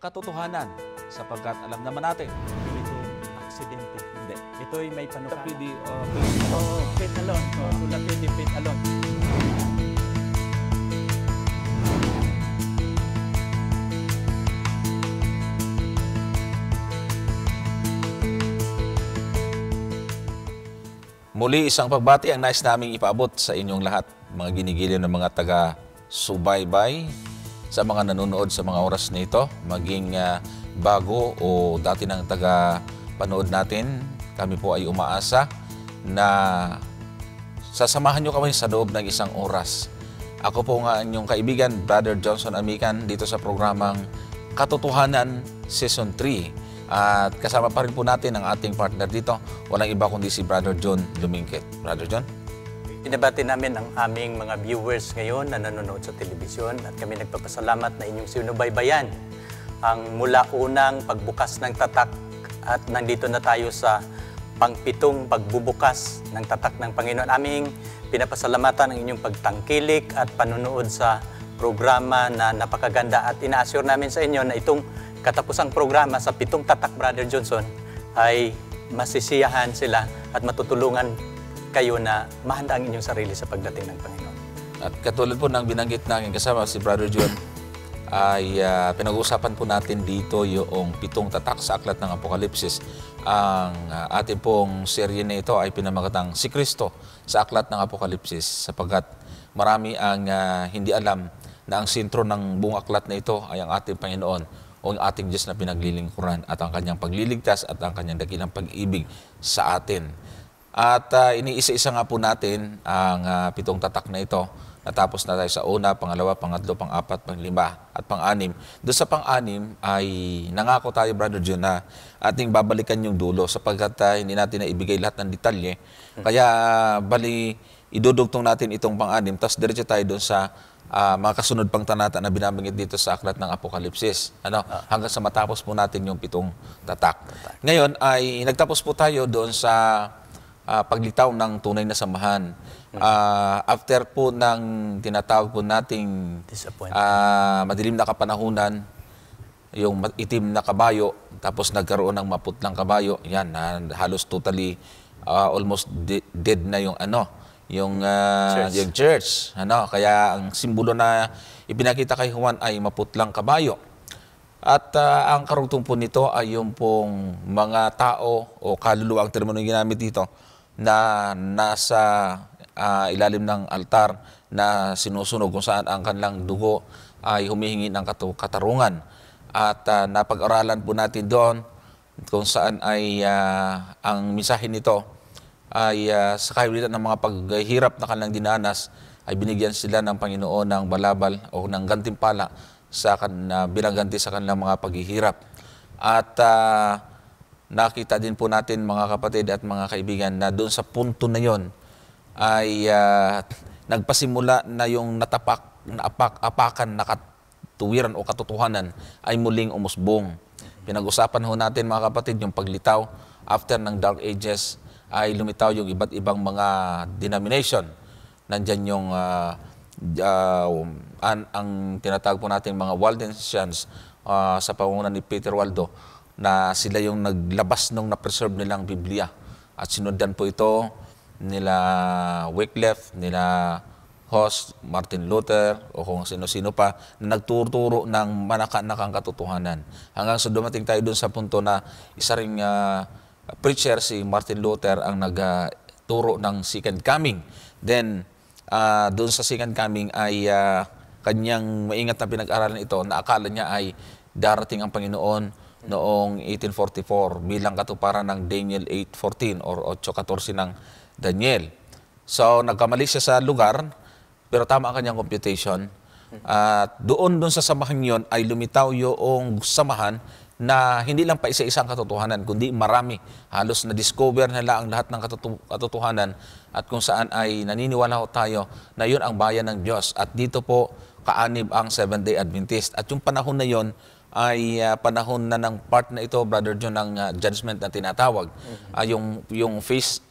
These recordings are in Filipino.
katotohanan sapagkat alam naman natin. Ito, aksidente. Hindi. Ito'y may panukala. Pwede, Oh, faith alone. Oh, sula pwede faith alone. muli isang pagbati ang nais naming ipaabot sa inyong lahat, mga ginigiliw ng mga taga-subaybay, sa mga nanonood sa mga oras na ito, maging bago o dati ng taga-panood natin. Kami po ay umaasa na sasamahan nyo kami sa loob ng isang oras. Ako po nga inyong kaibigan, Brother Johnson Amican, dito sa programang Katotohanan Season 3. At kasama pa rin po natin ang ating partner dito. Walang iba kundi si Brother John Lumingkit. Brother John? Pinabati namin ang aming mga viewers ngayon na nanonood sa telebisyon at kami nagpapasalamat na inyong sinubaybayan ang mula unang pagbukas ng tatak at nandito na tayo sa pangpitong pagbubukas ng tatak ng Panginoon. Aming pinapasalamatan ang inyong pagtangkilik at panunood sa programa na napakaganda at ina-assure namin sa inyo na itong katapusang programa sa 7 tatak, Brother Johnson, ay masisiyahan sila at matutulungan kayo na mahanda ang inyong sarili sa pagdating ng Panginoon. At katulad po ng binanggit namin kasama si Brother John, ay pinag-uusapan po natin dito yung 7 tatak sa aklat ng Apokalipsis. Ang ating pong serye na ito ay pinamagatang Si Kristo sa aklat ng Apokalipsis, sapagkat marami ang hindi alam na ang sentro ng buong aklat na ito ay ang ating Panginoon o ang ating Diyos na pinaglilingkuran at ang kanyang pagliligtas at ang kanyang dakilang pag-ibig sa atin. At iniisa-isa nga po natin ang 7 tatak na ito. Natapos na tayo sa una, pangalawa, pangatlo, pang-apat, pang-lima at pang-anim. Doon sa pang-anim ay nangako tayo, Brother John, na ating babalikan yung dulo sapagkat hindi natin na ibigay lahat ng detalye. Kaya bali, idudugtong natin itong pang-anim, tapos diretso tayo doon sa mga kasunod pang tanata na binabanggit dito sa aklat ng Apokalipsis. Hanggang sa matapos po natin yung 7 tatak. Ngayon ay nagtapos po tayo doon sa paglitaw ng tunay na samahan. After po ng tinatawag po nating madilim na kapanahunan, yung itim na kabayo, tapos nagkaroon ng maputlang kabayo, yan, halos totally almost dead na yung church. Kaya ang simbolo na ipinakita kay Juan ay maputlang kabayo. At ang karugtong po nito ay yung pong mga tao o kaluluwa, ang termino ginamit dito, na nasa ilalim ng altar na sinusunog kung saan ang kanilang dugo ay humihingi ng katarungan. At napag-aralan po natin doon kung saan ay ang mensahe nito ay sa kahilitan ng mga paghihirap na kanilang dinanas ay binigyan sila ng Panginoon ng balabal o ng gantimpala bilang ganti sa kanilang mga paghihirap. At nakita din po natin, mga kapatid at mga kaibigan, na doon sa punto na yon ay nagpasimula na yung apakan na katuwiran o katotohanan ay muling umusbong. Pinag-usapan ho natin, mga kapatid, yung paglitaw after ng Dark Ages ay lumitaw yung iba't ibang mga denomination. Nandyan yung ang tinatawag po natin mga Waldensians sa pangunan ni Peter Waldo, na sila yung naglabas nung na-preserve nilang Biblia. At sinundan po ito nila Wycliffe, nila Hus, Martin Luther, o kung sino-sino pa, na nagtuturo ng manakanakang katotohanan. Hanggang sa dumating tayo dun sa punto na isa ring preacher, si Martin Luther, ang nagturo ng Second Coming. Then, doon sa Second Coming ay kanyang maingat na pinag-aralan ito na akala niya ay darating ang Panginoon noong 1844 bilang katuparan ng Daniel 8:14 or 8:14 ng Daniel. So, nagkamali siya sa lugar, pero tama ang kanyang computation. At doon sa samahan yon ay lumitaw yung samahan na hindi lang pa isa-isang katotohanan, kundi marami. Halos na-discover nila ang lahat ng katotohanan at kung saan ay naniniwala tayo na yun ang bayan ng Diyos. At dito po kaanib ang Seventh-day Adventist. At yung panahon na yon ay panahon na ng part na ito, Brother John, ng judgment na tinatawag. Yung first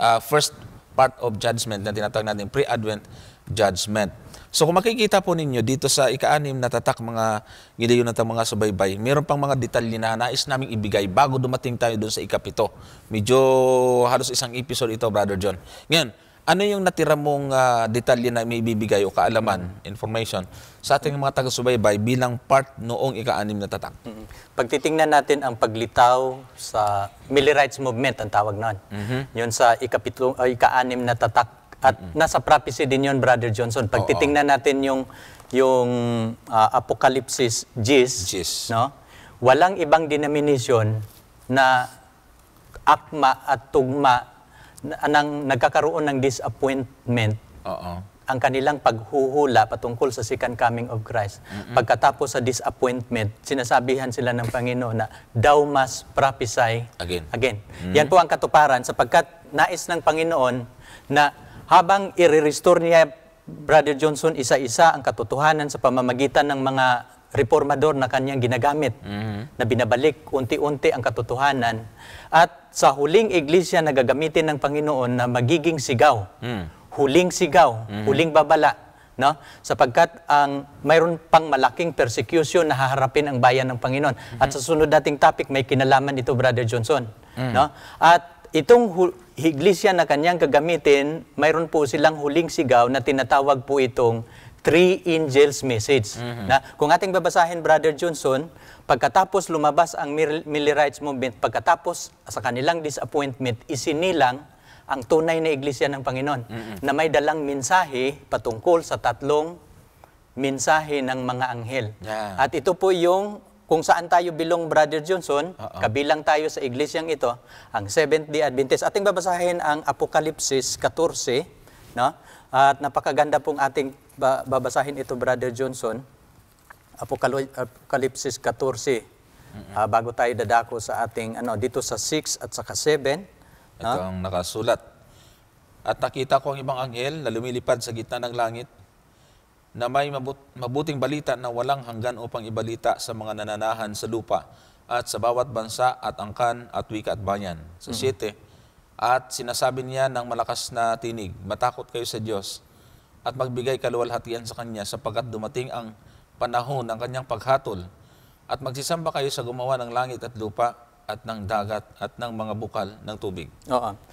part of judgment na tinatawag natin pre-advent judgment. So kung makikita po ninyo dito sa ika-6 na tatak mga giliyon natin mga subaybay, meron pang mga detalye na nais naming ibigay bago dumating tayo doon sa ika-7. Medyo halos isang episode ito, Brother John. Ngayon, ano yung natira mong detalye na may ibibigay o kaalaman, information sa ating mga taga-subaybay bilang part noong ika-6 na tatak? Pagtitingnan natin ang paglitaw sa Millie Rights Movement, ang tawag noon. Yun sa ika-6 na tatak. At nasa prophecy din yun, Brother Johnson. Pagtitingnan natin yung Apocalypse Gis, no? Walang ibang denomination na akma at tugma nang nagkakaroon ng disappointment ang kanilang paghuhula patungkol sa second coming of Christ. Pagkatapos sa disappointment, sinasabihan sila ng Panginoon na thou must prophesy again. Yan po ang katuparan sapagkat nais ng Panginoon na habang i-restore niya, Brother Johnson, isa-isa ang katotohanan sa pamamagitan ng mga reformador na kanyang ginagamit, na binabalik unti-unti ang katotohanan. At sa huling iglesia na gagamitin ng Panginoon na magiging sigaw, huling sigaw, huling babala, no? Sapagkat mayroon pang malaking persecution na haharapin ang bayan ng Panginoon. At sa sunod nating topic, may kinalaman ito, Brother Johnson. No? At itong iglesia na kanyang gagamitin, mayroon po silang huling sigaw na tinatawag po itong Three Angels Message. Na, kung ating babasahin, Brother Johnson, pagkatapos lumabas ang Millie Rights Movement, pagkatapos sa kanilang disappointment, isinilang ang tunay na iglesia ng Panginoon na may dalang mensahe patungkol sa 3 mensahe ng mga anghel. At ito po yung kung saan tayo bilong, Brother Johnson, kabilang tayo sa iglesyang ito, ang Seventh-day Adventist. Ating babasahin ang Apocalypse 14, no? At napakaganda pong ating babasahin ito, Brother Johnson. Apocalypse 14. Bago tayo dadako sa ating, dito sa 6 at saka 7. Ito ang nakasulat. At nakita ko ang ibang anghel na lumilipad sa gitna ng langit, na may mabuting balita na walang hanggan upang ibalita sa mga nananahan sa lupa at sa bawat bansa at angkan at wika at bayan. Sa 7, at sinasabi niya ng malakas na tinig, matakot kayo sa Diyos at magbigay kaluwalhatian sa Kanya sapagkat dumating ang panahon ng Kanyang paghatol at magsisamba kayo sa gumawa ng langit at lupa at ng dagat at ng mga bukal ng tubig.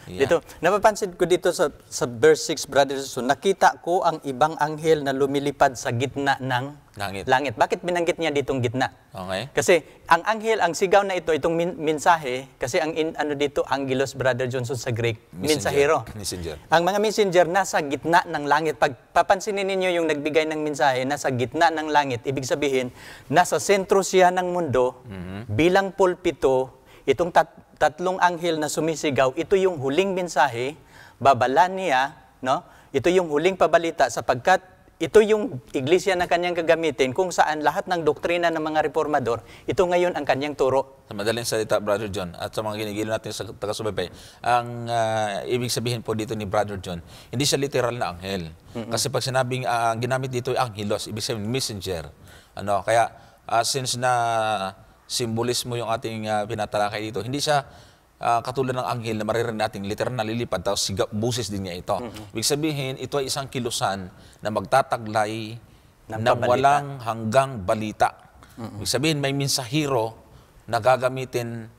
Dito, napapansin ko dito sa verse 6, Brother Jesus, nakita ko ang ibang anghel na lumilipad sa gitna ng langit. Bakit binanggit niya ditong gitna? Kasi ang anghel, ang sigaw na ito, itong mensahe, kasi ang dito, angelos, Brother Johnson sa Greek, mensahero. Ang mga messenger nasa gitna ng langit. Pag papansinin ninyo yung nagbigay ng mensahe, nasa gitna ng langit, ibig sabihin, nasa sentro siya ng mundo, bilang pulpito. Itong 3 anghel na sumisigaw, ito yung huling mensahe, babala niya, no? Ito yung huling pabalita sapagkat ito yung iglesia na kanyang gagamitin kung saan lahat ng doktrina ng mga reformador, ito ngayon ang kanyang turo. Sa madaling salita, Brother John, at sa mga ginigil natin sa taga-subaybay, ang ibig sabihin po dito ni Brother John, hindi siya literal na anghel. Kasi pag sinabing ginamit dito ay angelos, ibig sabihin messenger. Kaya since na simbolismo yung ating pinatalakay dito. Hindi siya katulad ng anghel na maririnig natin literal na lilipad, tapos buses din niya ito. Ibig sabihin, ito ay isang kilusan na magtataglay ng walang hanggang balita. Ibig sabihin, may mensahero na gagamitin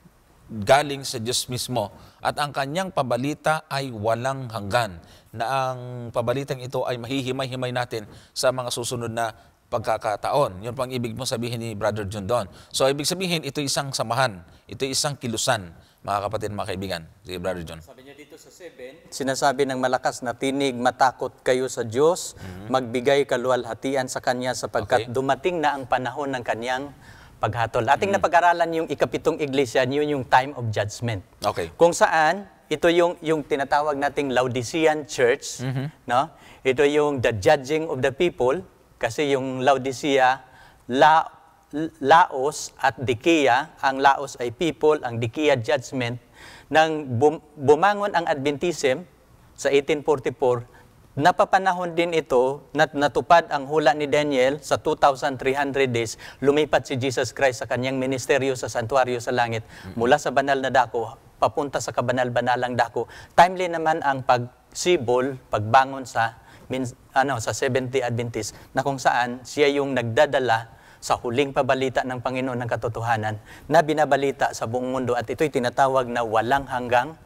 galing sa Diyos mismo at ang kanyang pabalita ay walang hanggan, na ang pabalitang ito ay mahihimay-himay natin sa mga susunod na pagkakataon. Yun pang ibig mo sabihin ni Brother John doon. So, ibig sabihin, ito isang samahan. Ito isang kilusan, mga kapatid, mga kaibigan. Sige, Brother John. Sabi niya dito sa 7, sinasabi ng malakas na tinig, matakot kayo sa Diyos, magbigay kaluwalhatian sa Kanya sapagkat dumating na ang panahon ng Kanyang paghatol. Ating napag-aralan yung ika-7 iglesia, yun yung time of judgment. Kung saan, ito yung tinatawag nating Laodicean Church, no? Ito yung the judging of the people. Kasi yung Laodicea, Laos at Dicaea, ang Laos ay people, ang Dicaea judgment, nang bumangon ang Adventism sa 1844, napapanahon din ito, natupad ang hula ni Daniel sa 2,300 days, lumipat si Jesus Christ sa kanyang ministeryo sa santuario sa langit, mula sa banal na dako, papunta sa kabanal-banalang dako. Timely naman ang sibol, pagbangon sa sa Seventh-day Adventist, na kung saan siya yung nagdadala sa huling pabalita ng Panginoon ng katotohanan na binabalita sa buong mundo, at ito'y tinatawag na walang hanggang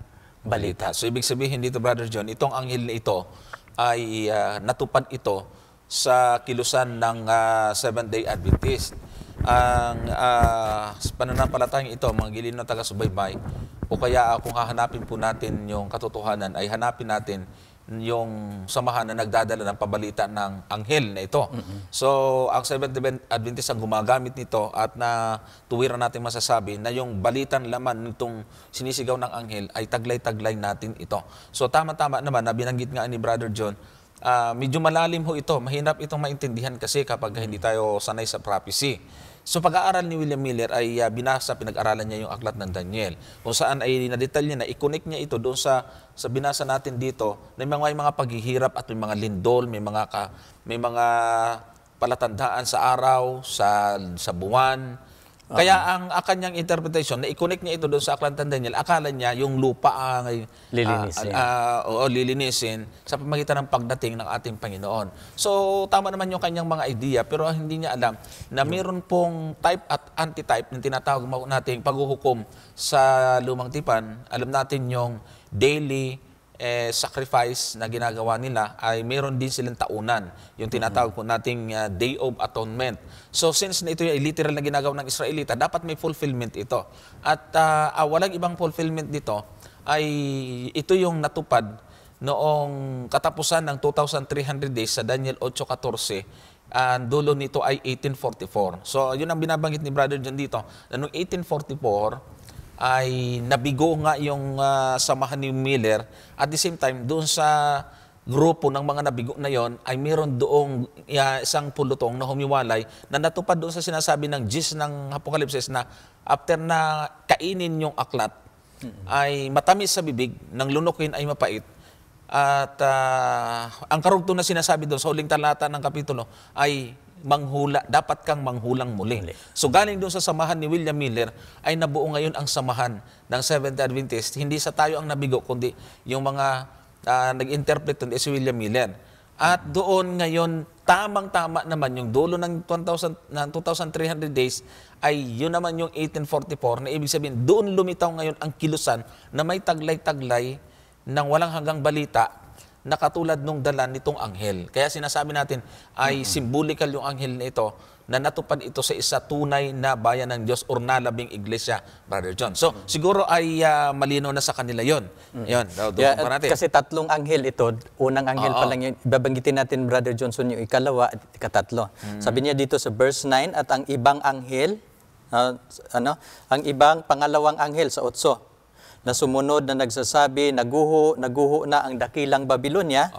balita. So ibig sabihin dito, Brother John, itong anghel na ito ay natupad ito sa kilusan ng Seventh-day Adventist. Ang pananampalatayang ito, mga giliw na taga-subaybay, o kaya kung hahanapin po natin yung katotohanan, ay hanapin natin yung samahan na nagdadala ng pabalita ng anghel na ito. So, ang Seventh-day Adventist ang gumagamit nito, at na tuwiran natin masasabi na yung balitang laman nitong sinisigaw ng anghel ay taglay-taglay natin ito. So, tama-tama naman na binanggit nga ni Brother John, medyo malalim ho ito. Mahirap itong maintindihan kasi kapag hindi tayo sanay sa prophecy. So pag-aaral ni William Miller ay pinag-aralan niya yung aklat ng Daniel, kung saan ay nadetalye na i-connect niya ito doon sa binasa natin dito, na may mga paghihirap at may mga lindol, may mga palatandaan sa araw, sa buwan. Kaya ang kanyang interpretation, na i-connect niya ito doon sa aklat ng Daniel, akala niya yung lupa ang lilinisin sa pamamagitan ng pagdating ng ating Panginoon. So, tama naman yung kanyang mga idea, pero hindi niya alam na mayroon pong type at anti-type na tinatawag nating paghuhukom sa lumang tipan. Alam natin yung daily sacrifice na ginagawa nila ay mayroon din silang taunan, yung tinatawag po nating Day of Atonement. So since na ito ay literal na ginagawa ng Israelita, dapat may fulfillment ito. At walang ibang fulfillment dito, ay ito yung natupad noong katapusan ng 2,300 days sa Daniel 8:14. Ang dulo nito ay 1844. So yun ang binabanggit ni Brother John dito, na noong 1844, ay nabigo nga yung samahan ni Miller. At the same time, doon sa grupo ng mga nabigo na yon, ay mayroon doong isang pulutong na humiwalay na natupad doon sa sinasabi ng Gis ng Apokalipsis, na after na kainin yung aklat, ay matamis sa bibig, ng lunukin ay mapait. At ang karugtong na sinasabi doon sa huling talata ng kapitulo ay manghula, dapat kang manghulang muli. So galing doon sa samahan ni William Miller ay nabuo ngayon ang samahan ng Seventh-day Adventist. Hindi sa tayo ang nabigo, kundi yung mga nag-interpret doon si William Miller. At doon ngayon, tamang-tama naman yung dulo ng 2,300 days ay yun naman yung 1844, na ibig sabihin doon lumitaw ngayon ang kilusan na may taglay-taglay ng walang hanggang balita na katulad nung dala nitong anghel. Kaya sinasabi natin ay symbolical yung anghel na ito, na natupad ito sa isa tunay na bayan ng Diyos or nalabing iglesia, Brother John. So, siguro ay malinaw na sa kanila yon. Yun, doon pa natin. Kasi tatlong anghel ito, unang anghel pa lang yun, babanggitin natin, Brother Johnson, yung ikalawa at ikatatlo. Sabi niya dito sa verse 9, at ang ibang anghel, ang ibang pangalawang anghel sa 8, na sumunod na nagsasabi, naguho na ang dakilang Babilonya,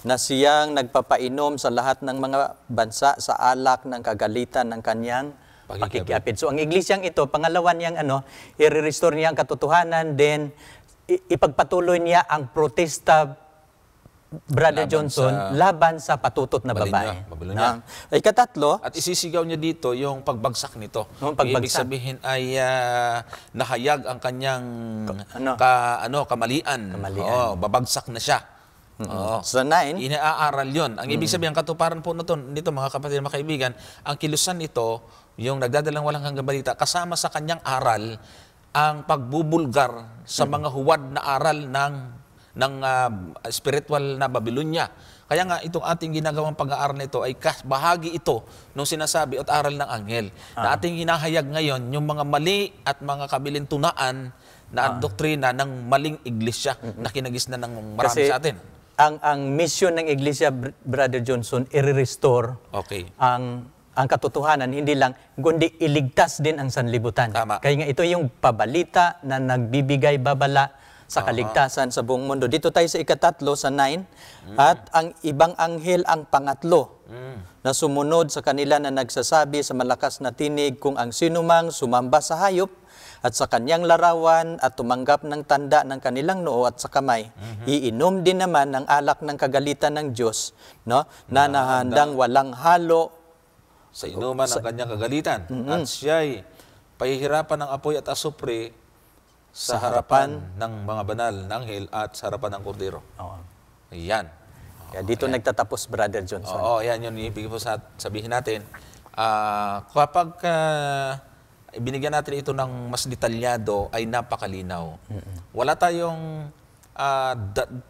na siyang nagpapainom sa lahat ng mga bansa sa alak ng kagalitan ng kanyang pakikiapid. So ang iglesyang ito, pangalawa niyang i-restore niya ang katotohanan, then ipagpatuloy niya ang protesta, Brother Johnson, laban sa patutot na babae. Ikatatlo, at isisigaw niya dito yung pagbagsak nito. Ibig sabihin ay nahayag ang kanyang kamalian. Babagsak na siya. Sa 9, inaaral yon. Ang ibig sabihin, ang katuparan po nito, mga kapatid, mga kaibigan, ang kilusan nito, yung nagdadalang walang hanggang balita, kasama sa kanyang aral ang pagbubulgar sa mga huwad na aral ng spiritual na Babylonia. Kaya nga itong ating ginagawang pag-aaral nito ay bahagi ito nung sinasabi at aral ng anghel. Na ating hinahayag ngayon yung mga mali at mga kabilintunaan na doktrina ng maling iglesia na kinagisnan ng marami sa atin. Ang mission ng iglesia, Brother Johnson, i-restore ang katotohanan, hindi lang, kundi iligtas din ang sanlibutan. Tama. Kaya nga ito yung pabalita na nagbibigay babala sa kaligtasan sa buong mundo. Dito tayo sa ikatatlo, sa 9, at ang ibang anghel ang pangatlo, na sumunod sa kanila na nagsasabi sa malakas na tinig, kung ang sinumang sumamba sa hayop at sa kanyang larawan at tumanggap ng tanda ng kanilang noo at sa kamay, iinom din naman ng alak ng kagalitan ng Diyos, na nahandang walang halo sa inuman ng kanyang kagalitan, at siya'y pahihirapan ng apoy at asupre sa harapan ng mga banal na anghel at sa harapan ng kordero. Ayan. Kaya dito nagtatapos, Brother Johnson. Oo, yan yun. Ibig po sabihin natin, kapag binigyan natin ito ng mas detalyado, ay napakalinaw. Wala tayong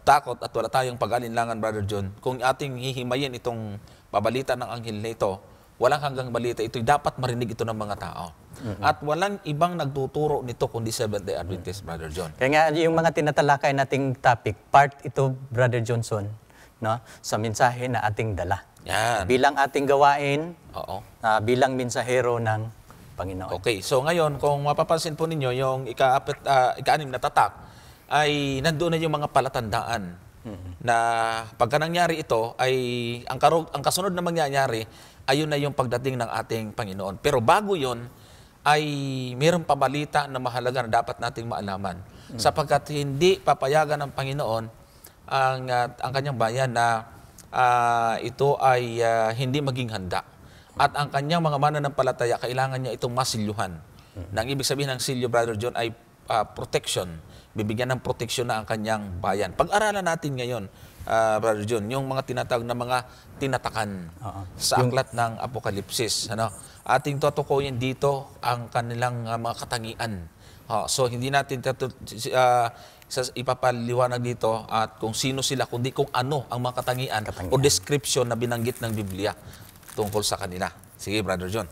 takot at wala tayong pag-alinlangan, Brother John. Kung ating hihimayin itong babalita ng anghel na ito, walang hanggang balita. Ito'y dapat marinig ito ng mga tao. At walang ibang nagtuturo nito kundi Seventh-day Adventist, Brother John. Kaya nga, yung mga tinatalakay nating topic, part ito, Brother Johnson, no, sa mensahe na ating dala. Yan. Bilang ating gawain, Oo. bilang mensahero ng Panginoon. Okay, so ngayon, kung mapapansin po ninyo, yung ika-anim na tatak, ay nandoon na yung mga palatandaan na pagka nangyari ito, ay ang kasunod na mangyayari, ayun na yung pagdating ng ating Panginoon. Pero bago yon ay mayroong pabalita na mahalaga na dapat nating maalaman. Sapagkat hindi papayagan ng Panginoon ang kanyang bayan na ito ay hindi maging handa. At ang kanyang mga mananampalataya, kailangan niya itong masilyuhan. Nang ibig sabihin ng silyo, Brother John, ay protection. Bibigyan ng proteksyon na ang kanyang bayan. Pag-aralan natin ngayon, Brother John, yung mga tinatawag na mga tinatakan sa aklat ng Apokalipsis. Ating tutukuyin dito ang kanilang mga katangian. So, hindi natin ipapaliwanag dito at kung sino sila, kundi kung ano ang mga katangian o description na binanggit ng Biblia tungkol sa kanila. Sige, Brother John.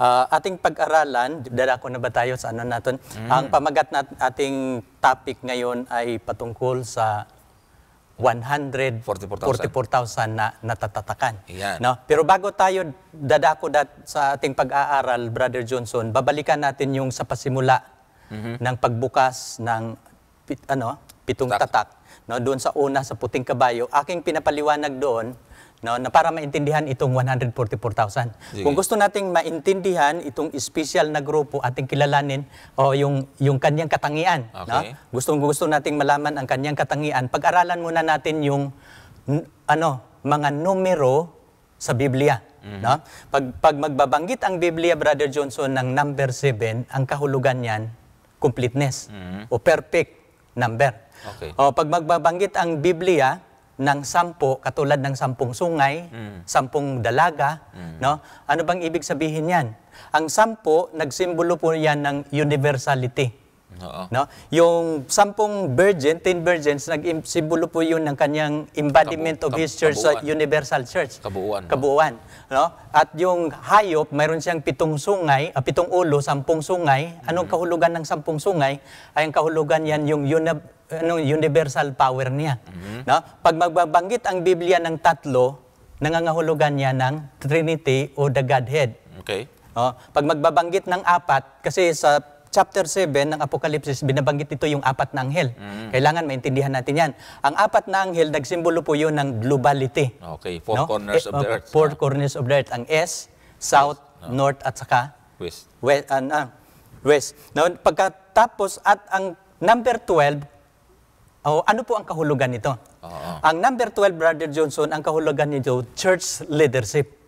Ating pag-aralan, dadako na ba tayo sa ano natin? Ang pamagat na ating topic ngayon ay patungkol sa 144,000 na natatatakan. No? Pero bago tayo dadako sa ating pag-aaral, Brother Johnson, babalikan natin yung sa pasimula ng pagbukas ng pitong tatak. No? Doon sa una, sa puting kabayo, aking pinapaliwanag doon, no, na para maintindihan itong 144,000. Kung gusto nating maintindihan itong special na grupo, ating kilalanin o yung kanyang katangian. Okay. No? Gusto nating malaman ang kanyang katangian. Pag-aralan muna natin yung mga numero sa Biblia. No? Pag magbabanggit ang Biblia, Brother Johnson, ng number 7, ang kahulugan niyan, completeness o perfect number. Okay. O pag magbabanggit ang Biblia ng 10, katulad ng 10 sungay, 10 dalaga, no? Ano bang ibig sabihin yan? Ang 10, nagsimbolo po yan ng universality. No? Yung 10 10 virgins, nagsimbolo po yun ng kanyang embodiment of His church sa Universal Church. Kabuuan. No? At yung hayop, mayroon siyang 7 sungay, 7 ulo, 10 sungay. Anong kahulugan ng 10 sungay? Ay ang kahulugan yan yung universal power niya. No? Pag magbabanggit ang Biblia ng 3, nangangahulugan niya ng Trinity o the Godhead. Okay. No? Pag magbabanggit ng 4, kasi sa chapter 7 ng Apokalipsis, binabanggit ito yung 4 na anghel. Kailangan maintindihan natin yan. Ang 4 na anghel, nagsimbolo po yun ng globality. Okay, 4 corners of the earth. 4 corners of the earth. Ang S, South, North, at saka West. West. Now, pagkatapos, at ang number 12, ano po ang kahulugan nito? Ang number 12, Brother Johnson, ang kahulugan nito, church leadership.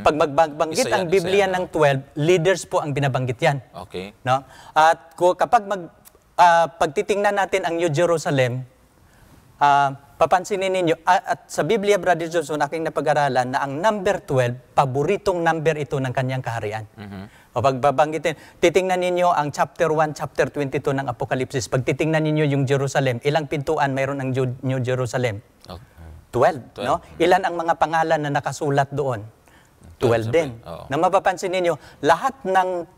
Pag magbanggit ang Biblia ng 12, leaders po ang binabanggit yan. Okay. No? At kapag pagtitingnan natin ang New Jerusalem, papansinin ninyo, at sa Biblia, Brother Johnson, aking napag-aralan na ang number 12, paboritong number ito ng kanyang kaharian. O pagbabanggitin, titingnan ninyo ang chapter 1, chapter 22 ng Apokalipsis. Pag titingnan ninyo yung Jerusalem, ilang pintuan mayroon ang New Jerusalem? 12. No? Ilan ang mga pangalan na nakasulat doon? 12 din. Na mapapansin ninyo, lahat ng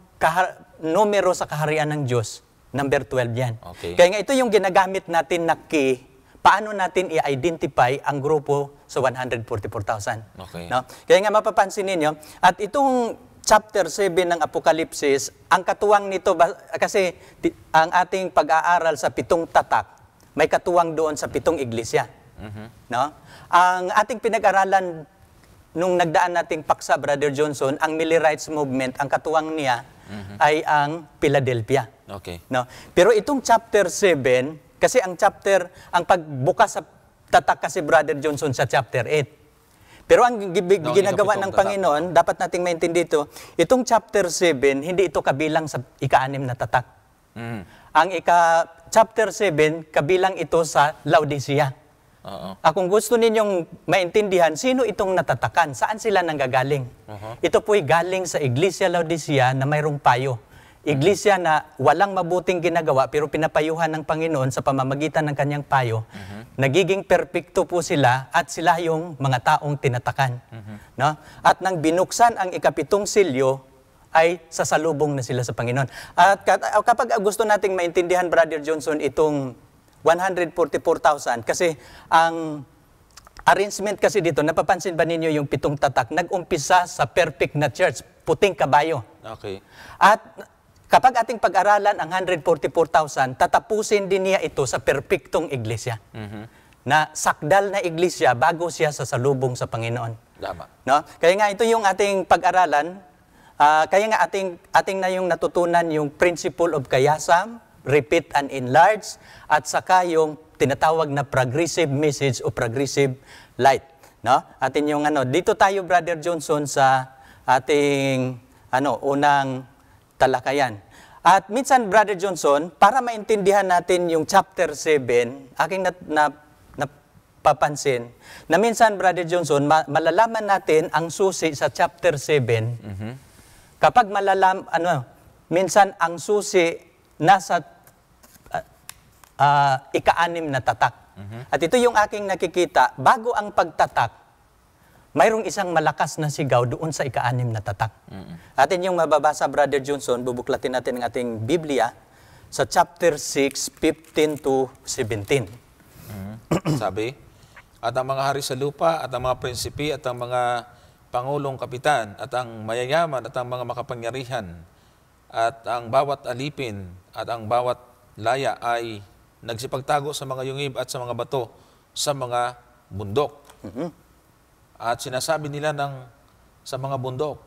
numero sa kaharian ng Diyos, number 12 yan. Okay. Kaya nga ito yung ginagamit natin na key, paano natin i-identify ang grupo sa 144,000. Okay. No? Kaya nga mapapansin ninyo, at itong chapter 7 ng Apokalipsis, ang katuwang nito, kasi ang ating pag-aaral sa 7 tatak, may katuwang doon sa 7 iglesia. No? Ang ating pinag-aralan nung nagdaan nating paksa, Brother Johnson, ang Millerites movement, ang katuwang niya ay ang Philadelphia. Okay. No? Pero itong chapter 7, kasi ang pagbukas sa tatak kasi, Brother Johnson, sa chapter 8. Pero ang ginagawa ng Panginoon, dapat nating maintindihan ito, itong chapter 7, hindi ito kabilang sa ika-6 na tatak. Ang chapter 7, kabilang ito sa Laodicea. Oo. Kung gusto ninyong maintindihan, sino itong natatakan? Saan sila nanggagaling? Ito po'y galing sa Iglesia Laodicea na mayroong payo. Iglesia na walang mabuting ginagawa pero pinapayuhan ng Panginoon sa pamamagitan ng kanyang payo. Nagiging perpekto po sila at sila yung mga taong tinatakan. No? At nang binuksan ang ikapitong silyo, ay sasalubong na sila sa Panginoon. At kapag gusto nating maintindihan, Brother Johnson, itong 144,000, kasi ang arrangement kasi dito, napapansin ba ninyo yung 7 tatak? Nag-umpisa sa perfect na church, puting kabayo. Okay. At kapag ating pag-aralan ang 144,000, tatapusin din niya ito sa perpektong iglesia. Na sakdal na iglesia bago siya sasalubong sa Panginoon. Tama. No? Kaya nga ito yung ating pag-aralan, kaya nga ating na yung natutunan yung principle of kayasam, repeat and enlarge, at saka yung tinatawag na progressive message o progressive light. No? Atin yung dito tayo, Brother Johnson, sa ating unang talakayan. At minsan, Brother Johnson, para maintindihan natin yung chapter 7, aking napapansin, na minsan, Brother Johnson, malalaman natin ang susi sa chapter 7, kapag minsan ang susi nasa ika-6 na tatak. At ito yung aking nakikita, bago ang pagtatak, mayroong isang malakas na sigaw doon sa ika-6 na tatak. Atin yung mababasa, Brother Johnson, bubuklatin natin ang ating Biblia sa chapter 6, 15 to 17. Sabi, at ang mga hari sa lupa, at ang mga prinsipi, at ang mga pangulong kapitan, at ang mayayaman, at ang mga makapangyarihan, at ang bawat alipin, at ang bawat laya ay nagsipagtago sa mga yungib at sa mga bato sa mga bundok. At sinasabi nila sa mga bundok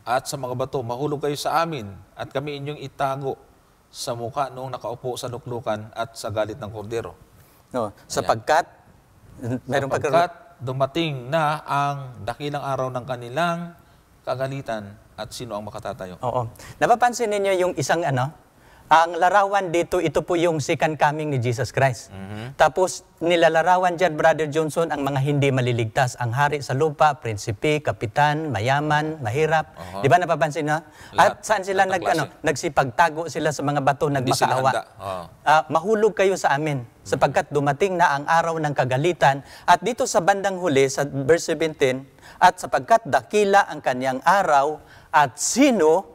at sa mga bato, mahulog kayo sa amin at kami inyong itago sa mukha noong nakaupo sa luklukan at sa galit ng kordero. No, sapagkat dumating na ang dakilang araw ng kanilang kagalitan at sino ang makatatayo. Oo. Napapansin ninyo yung isang ang larawan dito, ito po yung second coming ni Jesus Christ. Tapos nilalarawan dyan, Brother Johnson, ang mga hindi maliligtas. Ang hari sa lupa, prinsipe, kapitan, mayaman, mahirap. Di ba napapansin na? At saan sila nagsipagtago sila sa mga bato, nagmakaawa. Mahulog kayo sa amin, sapagkat dumating na ang araw ng kagalitan. At dito sa bandang huli, sa verse 17, at sapagkat dakila ang kanyang araw, at sino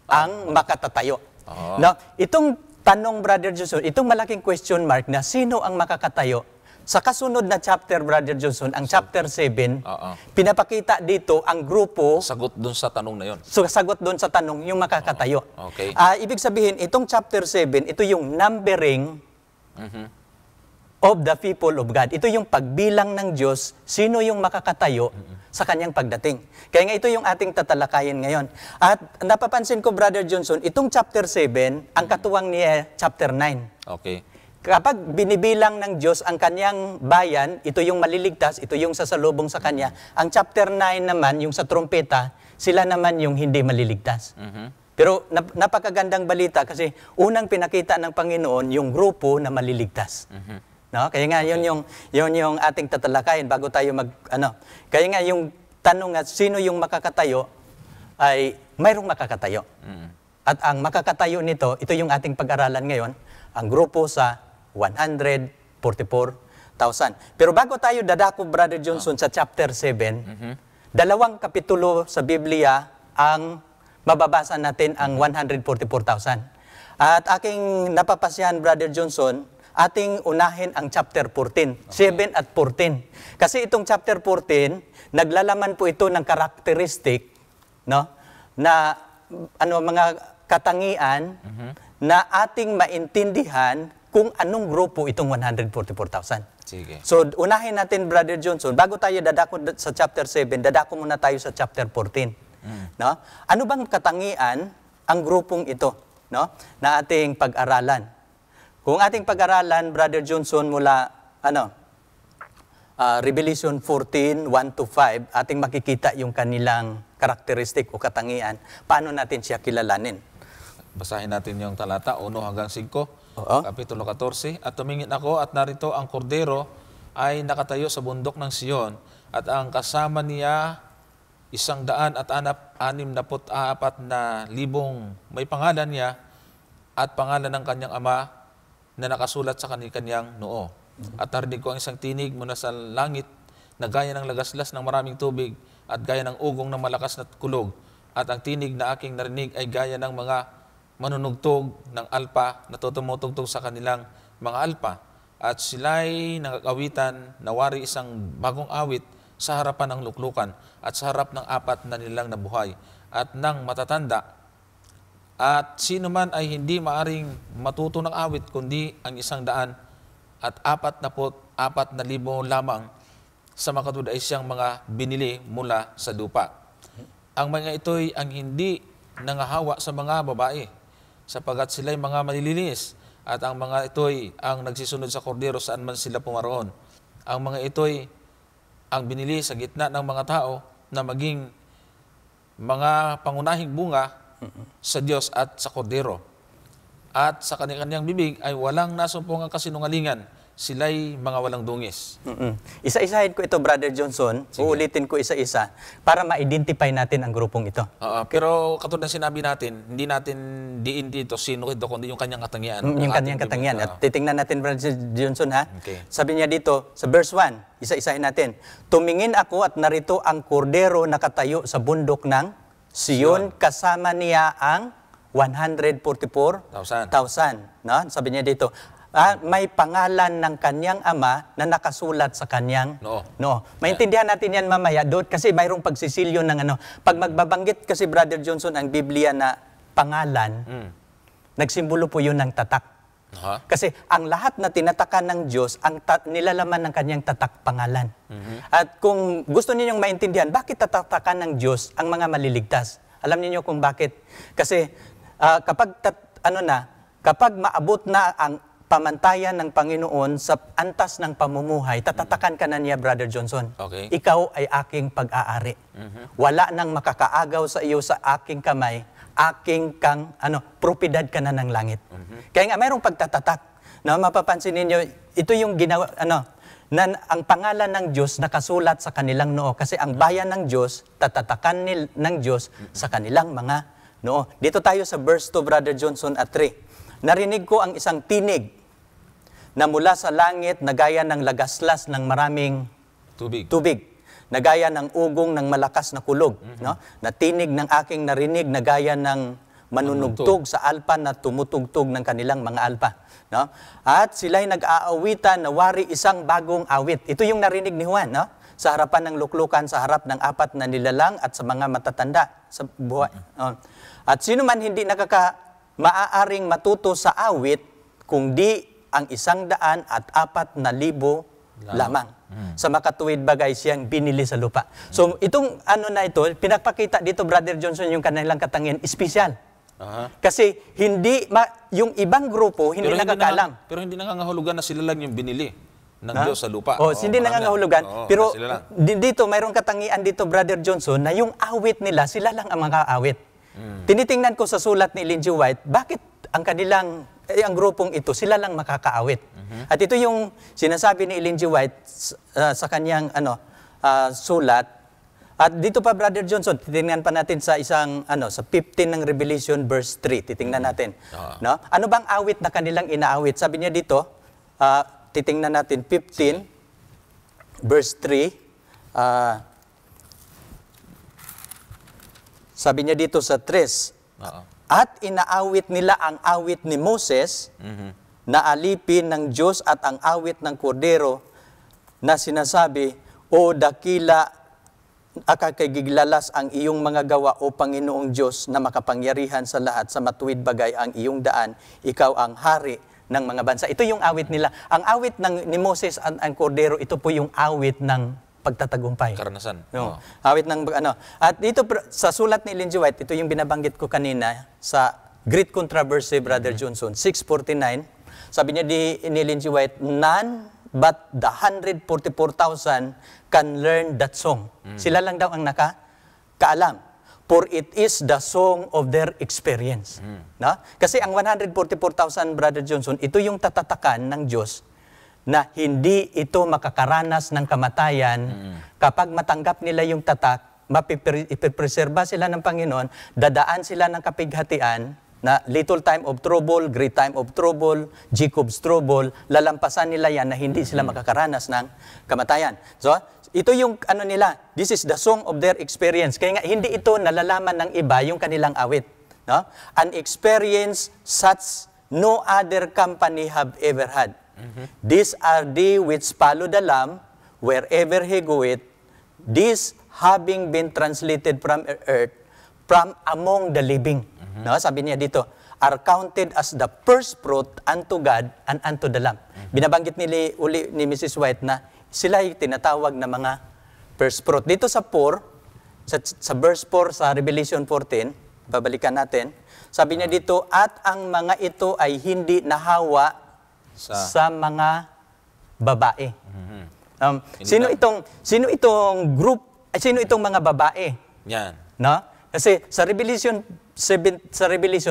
ang makatatayo. Now, itong tanong, Brother Johnson, itong malaking question mark na sino ang makakatayo, sa kasunod na chapter, Brother Johnson, ang chapter 7, pinapakita dito ang grupo. Sagot doon sa tanong na yon. So, sagot doon sa tanong, yung makakatayo. Okay. Ibig sabihin, itong chapter 7, ito yung numbering of the people of God. Ito yung pagbilang ng Diyos, sino yung makakatayo sa kanyang pagdating. Kaya nga ito yung ating tatalakayin ngayon. At napapansin ko, Brother Johnson, itong chapter 7, ang katuwang niya chapter 9. Okay. Kapag binibilang ng Diyos ang kanyang bayan, ito yung maliligtas, ito yung sasalubong sa kanya. Ang chapter 9 naman, yung sa trumpeta, sila naman yung hindi maliligtas. Pero napakagandang balita kasi unang pinakita ng Panginoon yung grupo na maliligtas. No? Kaya nga yun yung ating tatalakayin bago tayo Kaya nga yung tanong nga sino yung makakatayo ay mayroong makakatayo. At ang makakatayo nito, ito yung ating pag-aralan ngayon, ang grupo sa 144,000. Pero bago tayo dadako, Brother Johnson, sa chapter 7, dalawang kapitulo sa Biblia ang mababasa natin ang 144,000. At aking napapasyahan, Brother Johnson, ating unahin ang chapter 14, 7 at 14. Kasi itong chapter 14, naglalaman po ito ng karakteristik, no? Na mga katangian na ating maintindihan kung anong grupo itong 144,000. Sige. So, unahin natin, Brother Johnson, bago tayo dadako sa chapter 7, dadako muna tayo sa chapter 14. No? Ano bang katangian ang grupong ito, no? Na ating pag-aralan? Kung ating pag-aralan, Brother Johnson, mula Revelation 14, 1 to 5, ating makikita yung kanilang karakteristik o katangian. Paano natin siya kilalanin? Basahin natin yung talata 1 hanggang 5, Kapitulo 14. At tumingin ako at narito ang kordero ay nakatayo sa bundok ng Siyon at ang kasama niya 164,000 na may pangalan niya at pangalan ng kanyang ama na nakasulat sa kanyang noo. At narinig ko ang isang tinig mula sa langit na gaya ng lagaslas ng maraming tubig at gaya ng ugong ng malakas na kulog. At ang tinig na aking narinig ay gaya ng mga manunugtog ng alpa na tumutugtog sa kanilang mga alpa. At sila'y nangagawitan na wari isang bagong awit sa harapan ng luklukan at sa harap ng 4 na nilang nabuhay at ng matatanda. At sino man ay hindi maaring matuto ng awit kundi ang 144,000 lamang sa makatud ay siyang mga binili mula sa lupa. Ang mga ito'y ang hindi nangahawa sa mga babae, sapagat sila'y mga malilinis, at ang mga ito'y ang nagsisunod sa kordero saan man sila pumaroon. Ang mga ito'y ang binili sa gitna ng mga tao na maging mga pangunahing bunga sa Diyos at sa kordero. At sa kanilang bibig ay walang nasumpungang kasinungalingan. Sila'y mga walang dungis. Isa-isahin ko ito, Brother Johnson. Sige. Uulitin ko isa-isa para ma-identify natin ang grupong ito. Pero katulad ng sinabi natin, hindi natin diin dito sino ito, kundi yung kanyang katangian. Yung kanyang katangian. At titingnan natin, Brother Johnson, ha? Okay. Sabi niya dito, sa verse 1, isa-isahin natin. Tumingin ako at narito ang kordero nakatayo sa bundok ng Siyon. Kasama niya ang 144,000. No? Sabi niya dito, may pangalan ng kanyang ama na nakasulat sa kanyang noo. Maintindihan natin yan mamaya, doon kasi mayroong pagsisilyo ng ano. Pag magbabanggit kasi, Brother Johnson, ang Biblia na pangalan, nagsimbolo po yun ng tatak. Kasi ang lahat na tinatakan ng Diyos, ang nilalaman ng kanyang tatak pangalan. At kung gusto ninyong maintindihan, bakit tatatakan ng Diyos ang mga maliligtas? Alam niyo kung bakit? Kasi kapag maabot na ang pamantayan ng Panginoon sa antas ng pamumuhay, tatatakan ka na niya, Brother Johnson. Okay. Ikaw ay aking pag-aari. Wala nang makakaagaw sa iyo sa aking kamay, propidad ka na ng langit. Kaya nga mayroong pagtatatak. Na mapapansin ninyo, ito yung ginawa, na ang pangalan ng Diyos nakasulat sa kanilang noo. Kasi ang bayan ng Diyos, tatatakan ng Diyos sa kanilang mga noo. Dito tayo sa verse 2, Brother Johnson, at 3. Narinig ko ang isang tinig na mula sa langit na gaya ng lagaslas ng maraming tubig. Na gaya ng ugong ng malakas na kulog. No? Na tinig ng aking narinig na gaya ng manunugtog sa alpa na tumutugtog ng kanilang mga alpa. No? At sila'y nag-aawitan na wari isang bagong awit. Ito yung narinig ni Juan, no? Sa harapan ng luklukan, sa harap ng 4 na nilalang at sa mga matatanda sa buhay. At sino man hindi maaaring matuto sa awit kung di ang 104,000 lamang. Sa makatuwid bagay siyang binili sa lupa. So itong pinapakita dito, Brother Johnson, yung kanilang katangian, espesyal. Kasi yung ibang grupo hindi nakakaalam. Pero hindi nangangahulugan na sila lang yung binili ng Diyos sa lupa. Hindi nangangahulugan. Pero dito, mayroong katangian dito, Brother Johnson, na yung awit nila, sila lang ang mga awit. Tinitingnan ko sa sulat ni Ellen G. White, bakit ang grupong ito, sila lang makakaawit. At ito yung sinasabi ni Ellen G. White sa kanyang sulat. At dito pa, Brother Johnson, titingnan pa natin sa sa 15 ng Revelation verse 3. Titingnan natin. No? Ano bang awit na kanilang inaawit? Sabi niya dito, titingnan natin 15 verse 3. Sabi niya dito sa 3, at inaawit nila ang awit ni Moses na alipin ng Diyos at ang awit ng kordero na sinasabi, O dakila, akakagiglalas ang iyong mga gawa, O Panginoong Diyos na makapangyarihan sa lahat, sa matuwid bagay ang iyong daan, ikaw ang hari ng mga bansa. Ito yung awit nila. Ang awit ni Moses at ang kordero, ito po yung awit ng pagtatagumpay. Karanasan. No. Awit ng At dito sa sulat ni Ellen G. White, ito yung binabanggit ko kanina sa Great Controversy, Brother Johnson, 649. Sabi niya ni Ellen G. White, none but the 144,000 can learn that song. Sila lang daw ang nakakaalam. For it is the song of their experience. No? Kasi ang 144,000, Brother Johnson, ito yung tatatakan ng Diyos na hindi ito makakaranas ng kamatayan kapag matanggap nila yung tatak, ipipreserba sila ng Panginoon, dadaan sila ng kapighatian, na little time of trouble, great time of trouble, Jacob's trouble, lalampasan nila yan na hindi sila makakaranas ng kamatayan. So, ito yung ano nila, this is the song of their experience. Kaya nga, hindi ito nalalaman ng iba yung kanilang awit. No? An experience such no other company have ever had. These are they which follow the Lamb wherever he goeth, these having been translated from earth, from among the living. No, sabi niya dito, are counted as the first fruit unto God and unto the Lamb. Binabanggit uli ni Mrs. White na sila ay tinatawag na mga first fruit. Dito sa 4, sa verse 4 sa Revelation 14, babalikan natin, sabi niya dito, at ang mga ito ay hindi nahawa sa mga babae. Sino itong group, sino itong mga babae? Yan. No? Kasi sa Revelation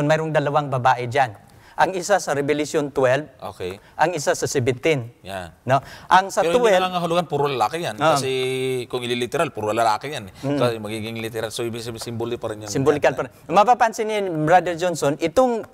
mayroong dalawang babae diyan. Ang isa sa Revelation 12, Okay. ang isa sa 17. Yan. No? Ang sa Pero hindi 12, nangangahulugan, puro lalaki yan. Kasi kung ililiteral, puro lalaki yan. Kasi magiging literal. So, ibig sabihin, simboli pa rin yan. symbolical pa rin. Mapapansin niyo, Brother Johnson, itong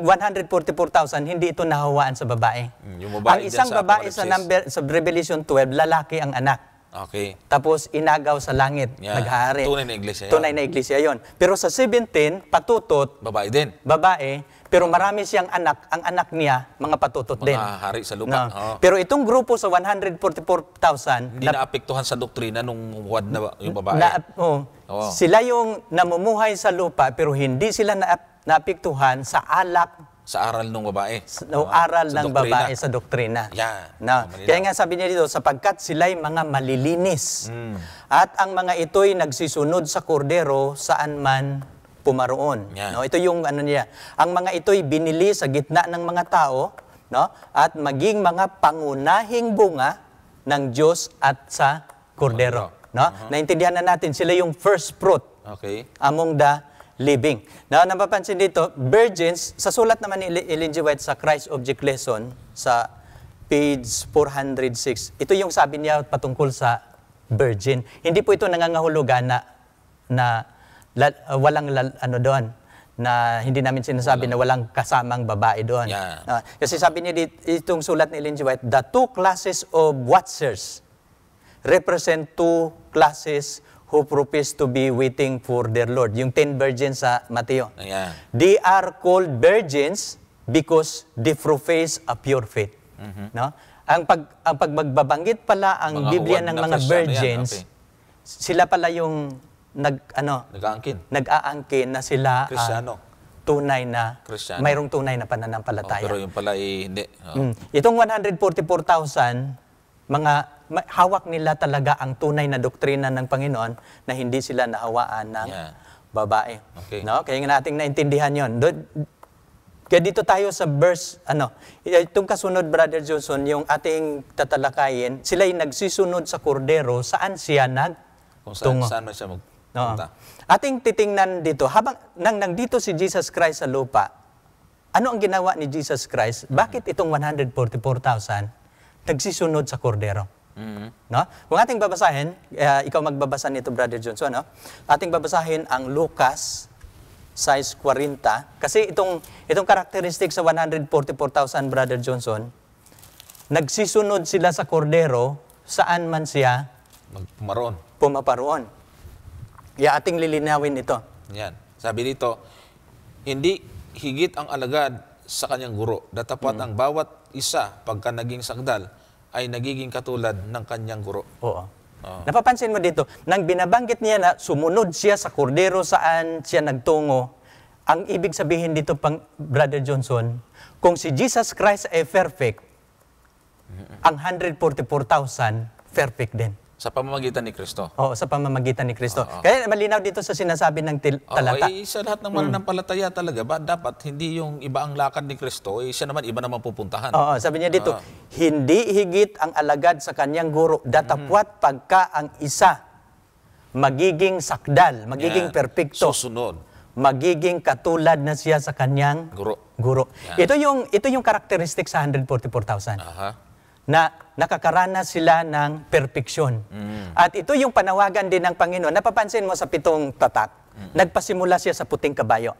144,000, hindi ito nahawaan sa babae. Yung babae Ang isang dyan sa babae sa Apocalypse. sa Revelation 12, lalaki ang anak. Okay. Tapos inagaw sa langit, Yan. naghahari. Tunay na iglesia yan. Tunay na iglesia yon. Pero sa 17, patutot, Babae din. babae, pero marami siyang anak. Ang anak niya, mga patutot din. Mga hari sa lupa. No. Oo. Pero itong grupo sa 144,000, Hindi naapektuhan sa doktrina nung huwad na yung babae. Oo. Oo. Sila yung namumuhay sa lupa, pero hindi sila naapektuhan sa alak Sa aral ng babae. o aral Sa ng doktrina. babae sa doktrina. Yan. Na, Malinaw. kaya nga sabi niya dito, sapagkat sila'y mga malilinis. At ang mga ito'y nagsisunod sa kordero saan man pumaroon. Yan. No, ito yung ano niya. Ang mga ito'y binili sa gitna ng mga tao, no? At maging mga pangunahing bunga ng Diyos at sa kordero. No? Naintindihan na natin, sila yung first fruit Okay. among the living. Now, napapansin dito, virgins, sa sulat naman ni Ellen G. White sa Christ Object Lesson, sa page 406, ito yung sabi niya patungkol sa virgin. Hindi po ito nangangahulugan na walang ano doon, na hindi namin sinasabi na walang kasamang babae doon. Yeah. Kasi sabi niya dito, itong sulat ni Ellen G. White, the two classes of watchers represent two classes who profess to be waiting for their Lord. Yung 10 virgins sa Mateo. Ayan. They are called virgins because they profess a pure faith. No? Ang pagbabanggit pala ang Mga Biblia huwad ng na mga Kristiyano yan, virgins, okay. sila pala yung Nag-aangkin. nag-aangkin na sila Kristiyano. tunay na, Kristiyano. mayroong tunay na pananampalataya. Pero yung pala hindi. Oh. Itong 144,000, hawak nila talaga ang tunay na doktrina ng Panginoon na hindi sila nahawaan ng babae. Okay. No? Kaya nga nating naintindihan yon. Kaya dito tayo sa verse, itong kasunod, Brother Johnson, yung ating tatalakayin, sila'y nagsisunod sa kordero, saan siya Kung nagtungo. saan man siya No. magpunta. Ating titingnan dito, habang nandito si Jesus Christ sa lupa, ano ang ginawa ni Jesus Christ? Bakit itong 144,000 nagsisunod sa kordero? No? Kung ating babasahin, ikaw magbabasa nito, Brother Johnson, no? Ating babasahin ang Lucas 6:40. Kasi itong characteristic sa 144,000, Brother Johnson, nagsisunod sila sa kordero saan man siya Magpumaroon. pumaparoon. Ating lilinawin ito. Yan. Sabi dito, hindi higit ang alagad sa kanyang guro. Datapat ang bawat isa pagka naging sakdal ay nagiging katulad ng kanyang guro. Oo. Napapansin mo dito, nang binabanggit niya na sumunod siya sa kordero saan siya nagtungo, ang ibig sabihin dito, Brother Johnson, kung si Jesus Christ ay perfect, ang 144,000 perfect din. Sa pamamagitan ni Kristo. Oo, sa pamamagitan ni Kristo. Kaya malinaw dito sa sinasabi ng talata. Sa lahat ng mananampalataya talaga, dapat hindi yung iba ang lakad ni Kristo, siya naman, iba naman pupuntahan. Oo, sabi niya dito, hindi higit ang alagad sa kanyang guro, datapwat pagka ang isa magiging sakdal, magiging perpekto. Susunod. magiging katulad na siya sa kanyang guro. Ito yung karakteristik sa 144,000. Na nakakaranas sila ng perpeksyon. At ito yung panawagan din ng Panginoon. Napapansin mo sa 7 tatak, nagpasimula siya sa puting kabayo.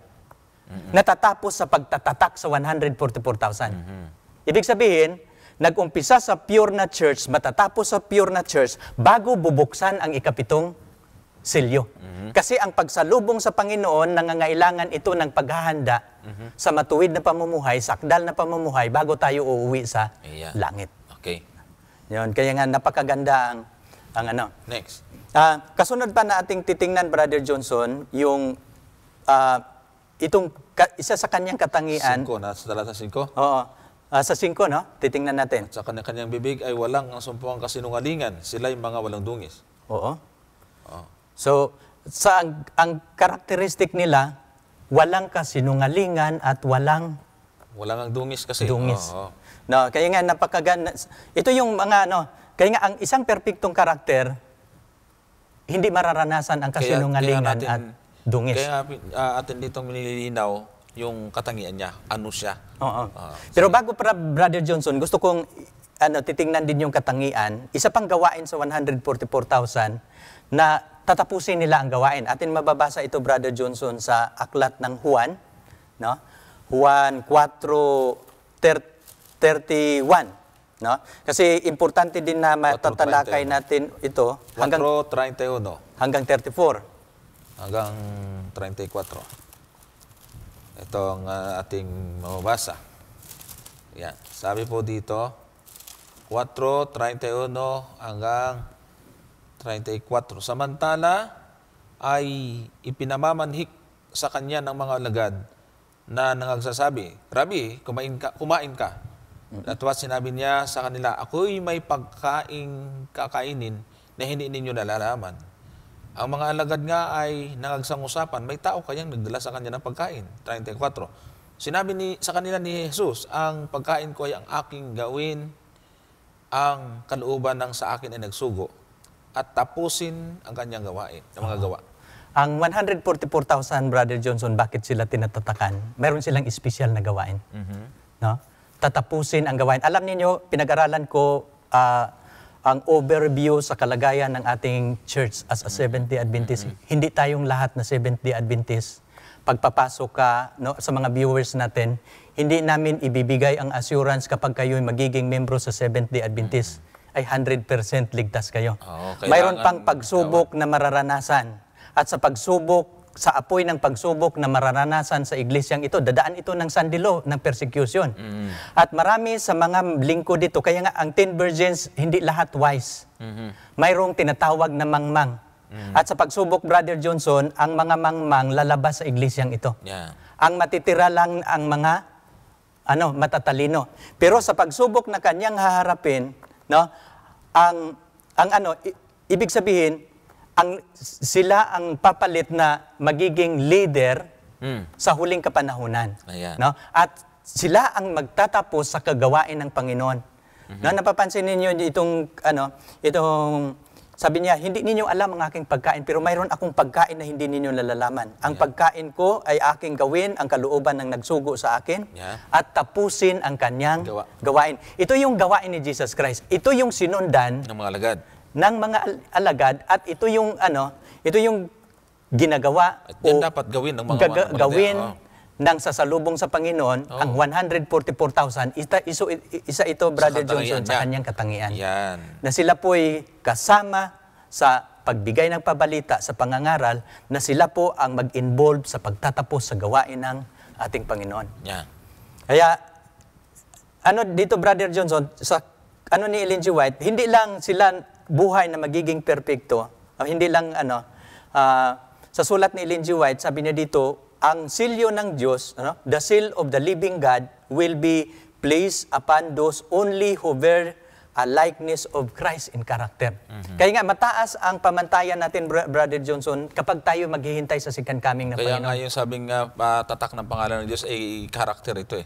Natatapos sa pagtatatak sa 144,000. Ibig sabihin, nag-umpisa sa pure na church, matatapos sa pure na church, bago bubuksan ang ikapitong silyo. Kasi ang pagsalubong sa Panginoon, nangangailangan ito ng paghahanda sa matuwid na pamumuhay, sakdal na pamumuhay, bago tayo uuwi sa langit. Okay. Yun, kaya nga napakaganda ang ano. Next. Kasunod pa na ating titingnan, Brother Johnson, yung isa sa kanyang katangian. 5, nasa talata 5? Oo. Sa 5, no? Titingnan natin. Sa kanyang bibig ay walang sumpuang kasinungalingan. Sila'y mga walang dungis. Oo. So, ang karakteristik nila, walang kasinungalingan at walang ang dungis kasi. Dungis. No, kaya nga napakaganda. Ito yung mga kaya nga ang isang perpektong karakter hindi mararanasan ang kasinungalingan at dungis. Kaya atin ditong nililinaw yung katangian niya, ano siya. Pero bago para Brother Johnson, gusto kong titingnan din yung katangian. Isa pang gawain sa 144,000 na tatapusin nila ang gawain. Atin mababasa ito, Brother Johnson, sa aklat ng Juan, no? Juan 4:31, no? Kasi importante din na matatalakay natin ito hanggang 4:31 hanggang 34. Hanggang 34. Ito ang ating mababasa. Yan. Sabi po dito, 4:31 hanggang 34. Samantala ay ipinamamanhik sa kanya ng mga alagad na nangagsasabi, Rabbi, kumain ka. At sinabi niya sa kanila, ako'y may kakainin na hindi ninyo nalalaman. Ang mga alagad nga ay nangagsang-usapan, may tao kayang nagdala sa kanya ng pagkain. 34. Sinabi sa kanila ni Jesus, ang pagkain ko ay ang aking gawin, ang kalooban ng sa akin ay nagsugo, at tapusin ang kanyang gawain, ang mga gawa. Ang 144,000, Brother Johnson, bakit sila tinatatakan? Meron silang espesyal na gawain. No? Tatapusin ang gawain. Alam niyo, pinag-aralan ko ang overview sa kalagayan ng ating church as a Seventh-day Adventist. Hindi tayong lahat na Seventh-day Adventist. Pagpapasok ka sa mga viewers natin, hindi namin ibibigay ang assurance kapag kayo'y magiging membro sa Seventh-day Adventist ay 100% ligtas kayo. Mayroon pang pagsubok na mararanasan. At sa apoy ng pagsubok na mararanasan sa iglesyang ito, dadaan ito ng sandilo, ng persecution. At marami sa mga lingkod dito, kaya nga ang 10 virgins, hindi lahat wise. Mayroong tinatawag na mangmang. At sa pagsubok, Brother Johnson, ang mga mangmang lalabas sa iglesyang ito. Ang matitira lang ang mga matatalino. Pero sa pagsubok na kanyang haharapin, ibig sabihin, sila ang papalit na magiging leader sa huling kapanahunan. No? At sila ang magtatapos sa kagawain ng Panginoon. No, napapansin ninyo itong sabi niya, hindi ninyo alam ang aking pagkain, pero mayroon akong pagkain na hindi ninyo nalalaman. Ang pagkain ko ay aking gawin, ang kalooban ng nagsugo sa akin, at tapusin ang kanyang gawain. Ito yung gawain ni Jesus Christ. Ito yung sinundan ng mga alagad. At ito yung ginagawa at yan dapat gawin ng mga gawin ng sasalubong sa Panginoon. Ang 144,000, isa ito, Brother Johnson, sa kanyang katangian. Na sila po'y kasama sa pagbigay ng pabalita, sa pangangaral, na sila po ang mag-involve sa pagtatapos sa gawain ng ating Panginoon. Kaya, dito, Brother Johnson, sa ni Ellen G. White, hindi lang sila buhay na magiging perpekto, hindi lang sa sulat ni Ellen G. White, sabi niya dito, ang silyo ng Diyos, the seal of the living God will be placed upon those only who bear a likeness of Christ in character. Kaya nga, mataas ang pamantayan natin, Brother Johnson, kapag tayo maghihintay sa second coming ng Panginoon. Kaya nga yung sabing tatak ng pangalan ng Diyos ay character ito eh.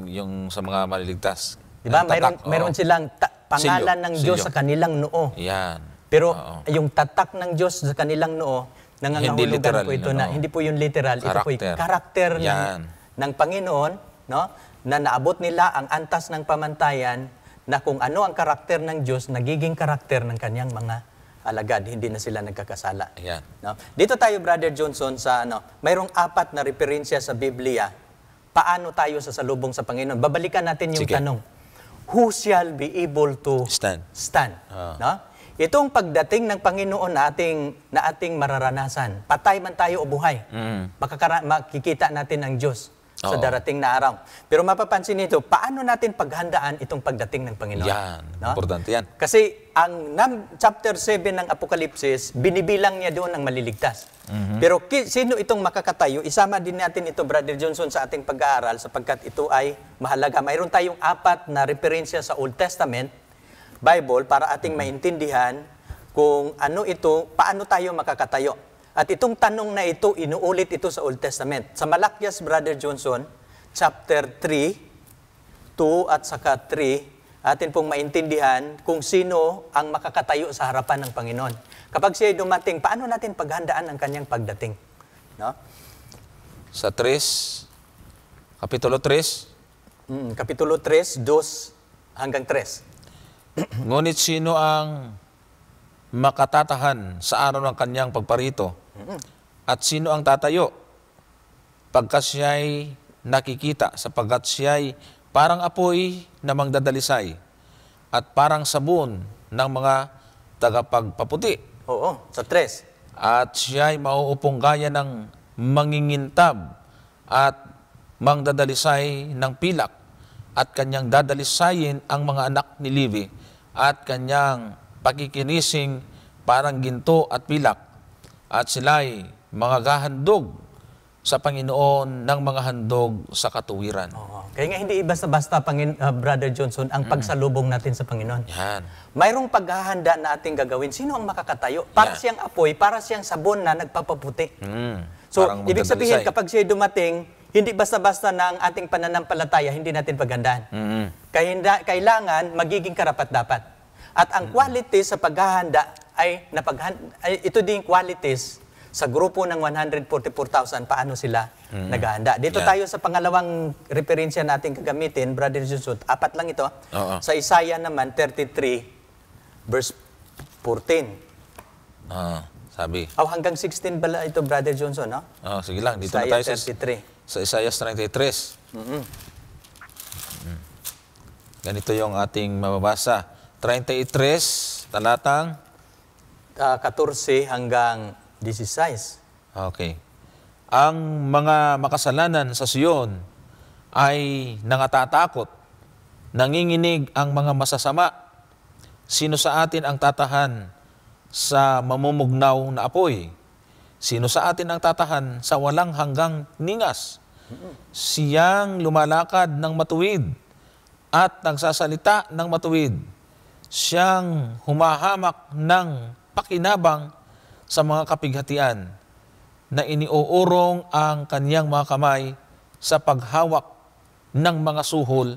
Yung sa mga maliligtas. Diba? Mayroon silang pangalan ng Diyos sa kanilang noo. Yan. Pero yung tatak ng Diyos sa kanilang noo, Nangangahulugan literal, po ito na, hindi po yung literal, ito po yung Karakter. karakter Yan. ng Panginoon, no? Na naabot nila ang antas ng pamantayan na kung ano ang karakter ng Diyos, nagiging karakter ng kanyang mga alagad, hindi na sila nagkakasala. Ayan. No? Dito tayo, Brother Johnson, sa mayroong 4 na referensya sa Biblia, paano tayo sasalubong sa Panginoon. Babalikan natin yung Sige. tanong, who shall be able to Stand. No? Itong pagdating ng Panginoon na ating mararanasan, patay man tayo o buhay, makikita natin ang Diyos sa Oo. darating na araw. Pero mapapansin nito, paano natin paghandaan itong pagdating ng Panginoon? Yan. Importante yan. Kasi ang chapter 7 ng Apokalipsis, binibilang niya doon ang maliligtas. Pero sino itong makakatayo? Isama din natin ito, Brother Johnson, sa ating pag-aaral sapagkat ito ay mahalaga. Mayroon tayong 4 na referensya sa Old Testament Bible para ating maintindihan kung ano ito, paano tayo makakatayo. At itong tanong na ito, inuulit ito sa Old Testament. Sa Malakyas, Brother Johnson, chapter 3, 2 at saka 3, atin pong maintindihan kung sino ang makakatayo sa harapan ng Panginoon. Kapag siya dumating, paano natin paghandaan ang kanyang pagdating? No? Sa 3, Kapitulo 3, Kapitulo 3, 2 hanggang 3. ngunit sino ang makatatahan sa araw ng kanyang pagparito? At sino ang tatayo? Pagka siya'y nakikita, sapagkat siya'y parang apoy na mangdadalisay at parang sabon ng mga tagapagpaputi. Oo, sa 3. At siya'y mauupong gaya ng mangingintab at mangdadalisay ng pilak at kanyang dadalisayin ang mga anak ni Levi at kanyang pakikinising parang ginto at pilak at sila'y mga gahandog sa Panginoon ng mga handog sa katuwiran. Oo. Kaya nga hindi basta-basta, Brother Johnson, ang pagsalubong natin sa Panginoon. Yan. Mayroong paghahanda na ating gagawin. Sino ang makakatayo? Para Yeah. siyang apoy, para siyang sabon na nagpapaputi. So, Parang ibig sabihin, magdadalisay. kapag siya dumating, hindi basta-basta na ang ating pananampalataya, hindi natin paghandaan. Kailangan magiging karapat-dapat. At ang quality sa paghahanda ay ito din qualities sa grupo ng 144,000, paano sila naghahanda. Dito Yeah. tayo sa pangalawang referensya natin gagamitin, Brother Jesus, 4 lang ito. Oo. Sa Isaiah naman, 33, verse 14. Sabi. Hanggang 16 bala ito, Brother Johnson, no? Sige lang, dito na Isaiah tayo 33. sa Isaiah 33. Ganito yung ating mababasa. 33, talatang 14 hanggang 16. Okay. Ang mga makasalanan sa Sion ay nangatatakot, nanginginig ang mga masasama. Sino sa atin ang tatahan sa mamumugnaw na apoy? Sino sa atin ang tatahan sa walang hanggang ningas? Siyang lumalakad ng matuwid at nagsasalita ng matuwid. Siyang humahamak ng pakinabang sa mga kapighatian na iniuurong ang kanyang mga kamay sa paghawak ng mga suhol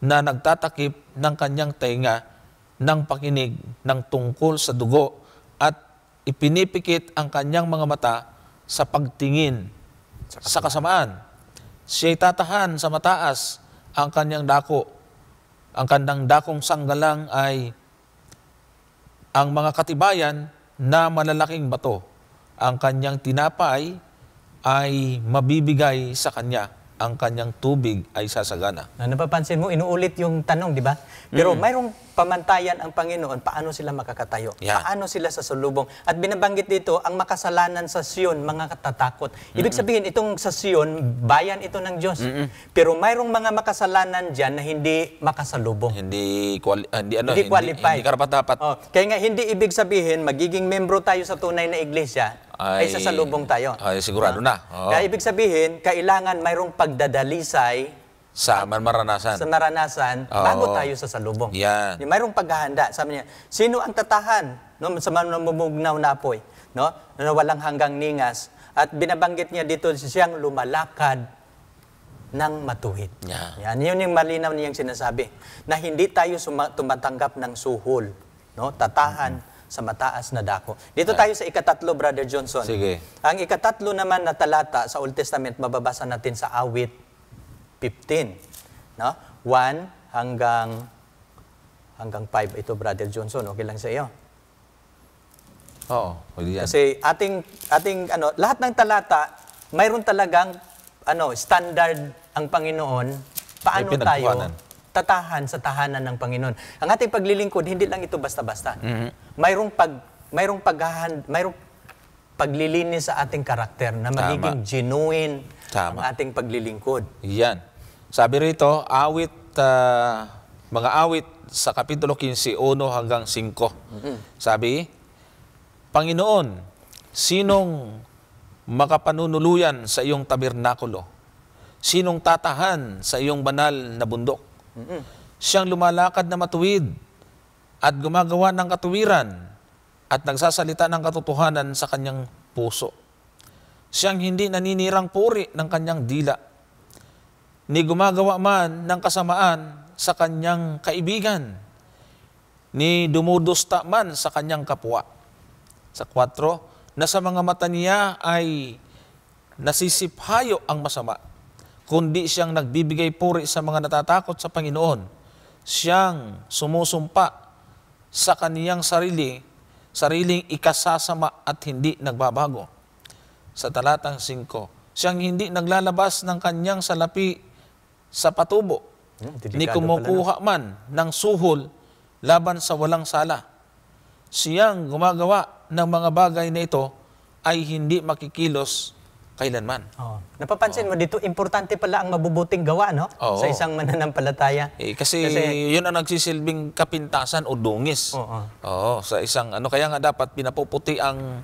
na nagtatakip ng kanyang tenga ng pakinig ng tungkol sa dugo at ipinipikit ang kanyang mga mata sa pagtingin sa kasamaan. Siya'y tatahan sa mataas ang kanyang dako. Ang kanyang dakong sanggalang ay ang mga katibayan na malalaking bato. Ang kanyang tinapay ay mabibigay sa kanya. Ang kanyang tubig ay sasagana. Napapansin mo, inuulit yung tanong, di ba? Pero mayroong pamantayan ang Panginoon, paano sila makakatayo? Yeah. Paano sila sasalubong? At binabanggit dito, ang makasalanan sa Sion, mga katatakot. Ibig sabihin, itong sa Sion, bayan ito ng Diyos. Pero mayroong mga makasalanan dyan na hindi makasalubong. Hindi Qualified. Hindi karapat-dapat. Kaya nga, hindi ibig sabihin, magiging membro tayo sa tunay na iglesia, ay sasalubong tayo. Ay, sigurado na. Oo. Kaya ibig sabihin, kailangan mayroong pagdadalisay Sa maranasan. sa naranasan bago tayo sa salubong. Yan. Mayroong paghahanda. Sabi niya, sino ang tatahan sa mamumugnaw na apoy? No? Na walang hanggang ningas. At binabanggit niya dito siyang lumalakad ng matuwid. Yeah. Yan, yun yung malinaw niyang sinasabi. Na hindi tayo tumatanggap ng suhol. No? Tatahan sa mataas na dako. Dito tayo sa ikatatlo, Brother Johnson. Sige. Ang ikatatlo naman na talata sa Old Testament, mababasa natin sa Awit 15. No? 1 hanggang 5. Ito, Brother Johnson, okay lang sa iyo. Oo, pwede yan. Kasi ating lahat ng talata, mayroon talagang standard ang Panginoon. Paano May tayo pinagkuhanan. tatahan sa tahanan ng Panginoon? Ang ating paglilingkod, hindi lang ito basta-basta. Mayroong paglilinis sa ating karakter na magiging genuine ang ating paglilingkod. Yan. Sabi rito, mga awit sa Kapitulo 15, 1 hanggang 5. Sabi, Panginoon, sinong makapanunuluyan sa iyong tabernakulo? Sinong tatahan sa iyong banal na bundok? Siyang lumalakad na matuwid at gumagawa ng katuwiran at nagsasalita ng katotohanan sa kanyang puso. Siyang hindi naninirang puri ng kanyang dila, ni gumagawa man ng kasamaan sa kanyang kaibigan, ni dumudusta man sa kanyang kapwa. Sa 4, na sa mga mata niya ay nasisiphayo ang masama, kundi siyang nagbibigay puri sa mga natatakot sa Panginoon. Siyang sumusumpa sa kaniyang sariling ikasasama at hindi nagbabago. Sa talatang 5, siyang hindi naglalabas ng kanyang salapi sa patubo, ni kumukuha man ng suhol laban sa walang sala. Siyang gumagawa ng mga bagay na ito ay hindi makikilos kailanman. Napapansin mo dito, importante pala ang mabubuting gawa, no? Sa isang mananampalataya. Kasi yun ang nagsisilbing kapintasan o dungis. Sa isang kaya nga dapat pinapuputi ang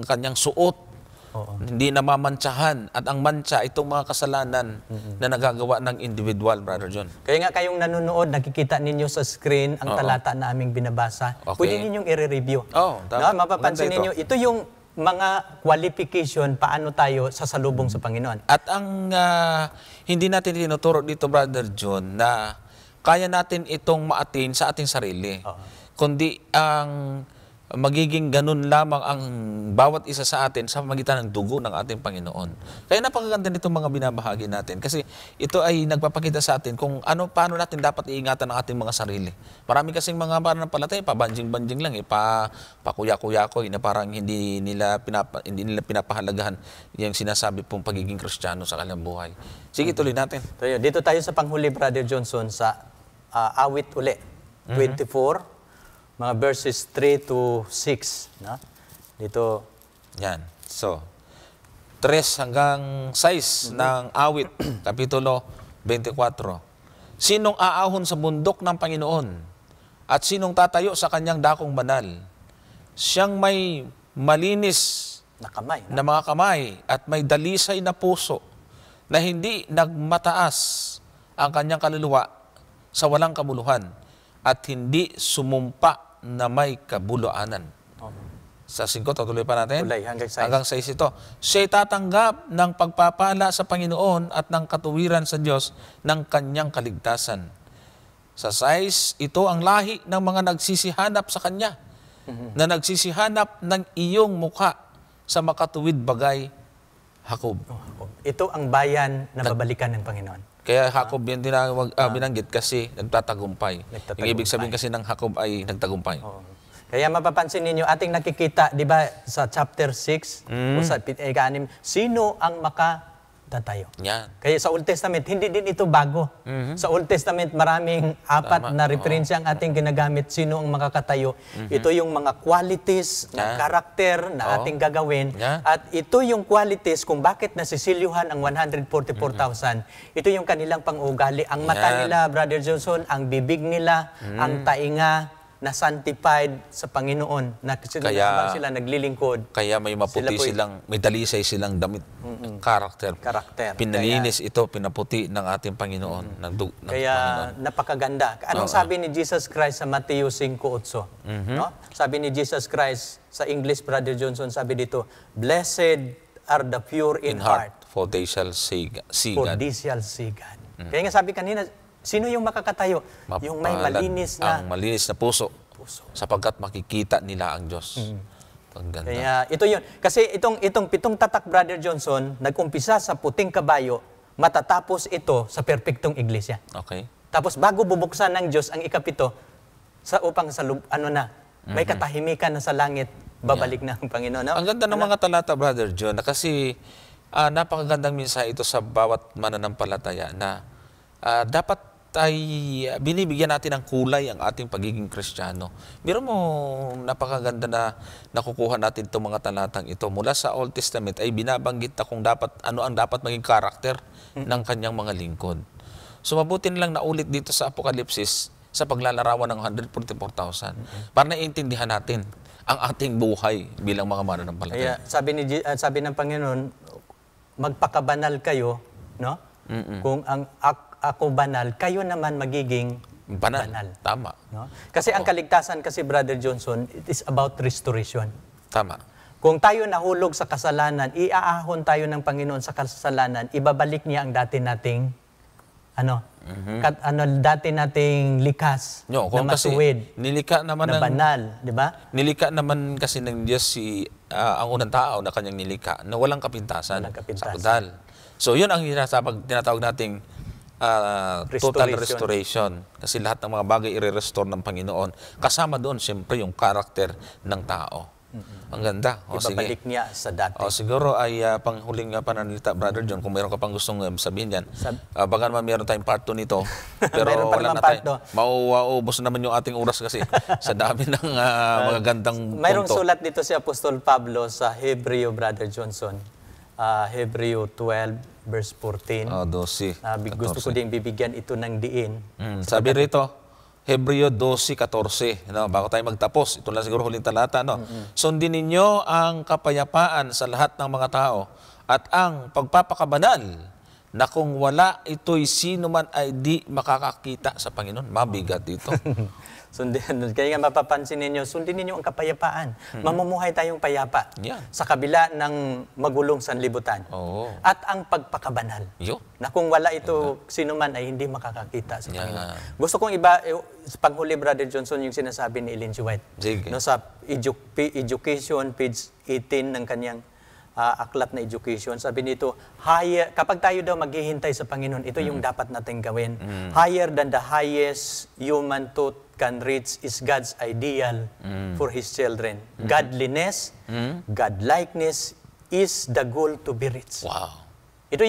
kanyang suot. Hindi namamantsahan. At ang mantsa, itong mga kasalanan na nagagawa ng individual, Brother John. Kaya nga kayong nanonood, nakikita ninyo sa screen ang talata na aming binabasa. Pwede ninyong i-review. Mapapansin ninyo, ito yung mga qualification paano tayo sasalubong sa Panginoon. At ang hindi natin tinuturo dito, Brother John, na kaya natin itong maatin sa ating sarili. Kundi ang magiging ganun lamang ang bawat isa sa atin sa pamagitan ng dugo ng ating Panginoon. Kaya napakaganda nitong mga binabahagi natin kasi ito ay nagpapakita sa atin kung paano natin dapat iingatan ang ating mga sarili. Marami kasing mga pananampalataya, pabanjing-banjing lang, pakuya-kuya-koy na parang hindi nila pinapahalagahan yung sinasabi pong pagiging Kristiyano sa kanilang buhay. Sige, tuloy natin. Dito tayo sa panghuli, Brother Johnson, sa awit uli, 24, mga verses 3 to 6. No? Dito. Yan. So, 3 hanggang 6 ng awit, Kapitulo 24. Sinong aahon sa bundok ng Panginoon? At sinong tatayo sa kanyang dakong banal? Siyang may malinis na mga kamay at may dalisay na puso na hindi nagmataas ang kanyang kaluluwa sa walang kabuluhan at hindi sumumpa na may kabuluanan. Sa 5, tutuloy pa natin. Hanggang 6 ito. Siya'y tatanggap ng pagpapala sa Panginoon at ng katuwiran sa Diyos ng kanyang kaligtasan. Sa 6, ito ang lahi ng mga nagsisihanap sa Kanya, na nagsisihanap ng iyong mukha sa makatuwid bagay, Jacob. Ito ang bayan na babalikan ng Panginoon. Kaya Jacob yan binanggit kasi nagtatagumpay. Yung ibig sabihin kasi ng Jacob ay nagtagumpay. Kaya mapapansin ninyo, ating nakikita, di ba, sa chapter 6, o sa 6, sino ang makatatayo? Yan. Kaya sa Old Testament, hindi din ito bago. Sa Old Testament, maraming 4 na referensya ang ating ginagamit, sino ang makakatayo. Ito yung mga qualities, na karakter na ating gagawin. At ito yung qualities kung bakit nasisilyuhan ang 144,000. Ito yung kanilang pang-ugali. Ang mata nila, Brother Johnson, ang bibig nila, ang tainga, na sanctified sa Panginoon, na sila naglilingkod. Kaya may maputi silang, may dalisay silang damit, karakter. Pinalinis ito, pinaputi ng ating Panginoon. Kaya napakaganda. Anong sabi ni Jesus Christ sa Mateo 5:8? No? Sabi ni Jesus Christ sa English, Brother Johnson, sabi dito, "Blessed are the pure in heart, for they shall see God." Kaya nga sabi kanina, sino yung makakatayo? Yung may malinis na puso. puso. Sapagkat makikita nila ang Diyos. Ang ganda. Kaya ito yun. Kasi itong 7 tatak, Brother Johnson, nag-umpisa sa puting kabayo, matatapos ito sa perpektong iglesia. Okay. Tapos bago bubuksan ng Diyos ang ikapito, upang may katahimikan na sa langit, babalik na ang Panginoon. No? Ang ganda ng mga talata, Brother John, na kasi napakagandang mensahe ito sa bawat mananampalataya na dapat ay binibigyan natin ng kulay ang ating pagiging Kristiyano. Biro mo, napakaganda na nakukuha natin itong mga talatang ito. Mula sa Old Testament ay binabanggit na kung ano ang dapat maging karakter ng kanyang mga lingkod. So mabuti nilang naulit dito sa Apokalipsis sa paglalarawan ng 144,000 para naiintindihan natin ang ating buhay bilang mga mananampalataya. Kaya sabi ng Panginoon, magpakabanal kayo, no? Kung ako banal, kayo naman magiging banal. Tama. No? Kasi ang kaligtasan kasi, Brother Johnson, it is about restoration. Tama. Kung tayo nahulog sa kasalanan, iaahon tayo ng Panginoon sa kasalanan, ibabalik niya ang dati nating dati nating likas No, na matuwid, nilika naman na banal, di ba? Nilika naman kasi ng Diyos ang unang tao na kanyang nilika na walang kapintasan. Sa kudal. So yun ang tinatawag nating total restoration. Kasi lahat ng mga bagay i-restore ng Panginoon. Kasama doon, siyempre, yung karakter ng tao. Ang ganda. Ibabalik niya sa dati. Siguro ay panghuling pananalita, Brother John, kung mayroon ka pang gustong sabihin yan. Baka naman mayroon tayong part 2 nito. Pero wala na tayo. Mauubos naman yung ating oras kasi sa dami ng mga gandang mayroong punto. sulat dito si Apostol Pablo sa Hebreo, Brother Johnson. Hebreo 12, verse 14. 12. Gusto ko din bibigyan ito ng diin. Sabi rito, Hebreo 12:14. Bago tayo magtapos, ito lang siguro huling talata. Sundin ninyo ang kapayapaan sa lahat ng mga tao at ang pagpapakabanal na kung wala ito'y sino man ay di makakakita sa Panginoon. Mabigat dito. Kaya nga mapapansin ninyo, sundin ninyo ang kapayapaan. Mamumuhay tayong payapa sa kabila ng magulong sanlibutan. At ang pagpakabanal. Na kung wala ito, sino man ay hindi makakakita sa Panginoon. Gusto kong panghuli, Brother Johnson, yung sinasabi ni Ellen G. White. Sa Education, page 18 ng kanyang aklat na education. Sabi nito, kapag tayo daw maghihintay sa Panginoon, ito yung dapat nating gawin. Higher than the highest human thought can reach is God's ideal for His children. Godliness, godlikeness is the goal to be reached. Wow. Ito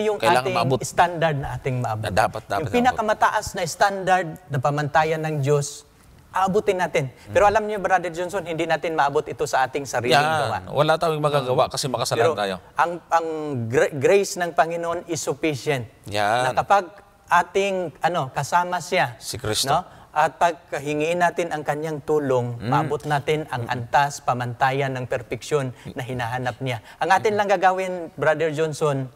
yung ating standard na ating maabot. Dapat yung pinakamataas na standard na pamantayan ng Diyos, aabutin natin. Pero alam niyo, Brother Johnson, hindi natin maabot ito sa ating sariling gawa. Wala tayong magagawa kasi makasalanan tayo. Ang grace ng Panginoon is sufficient. Na kapag ating kasama siya, si Kristo, at paghingiin natin ang kanyang tulong, maabot natin ang antas, pamantayan ng perpeksyon na hinahanap niya. Ang atin lang gagawin, Brother Johnson,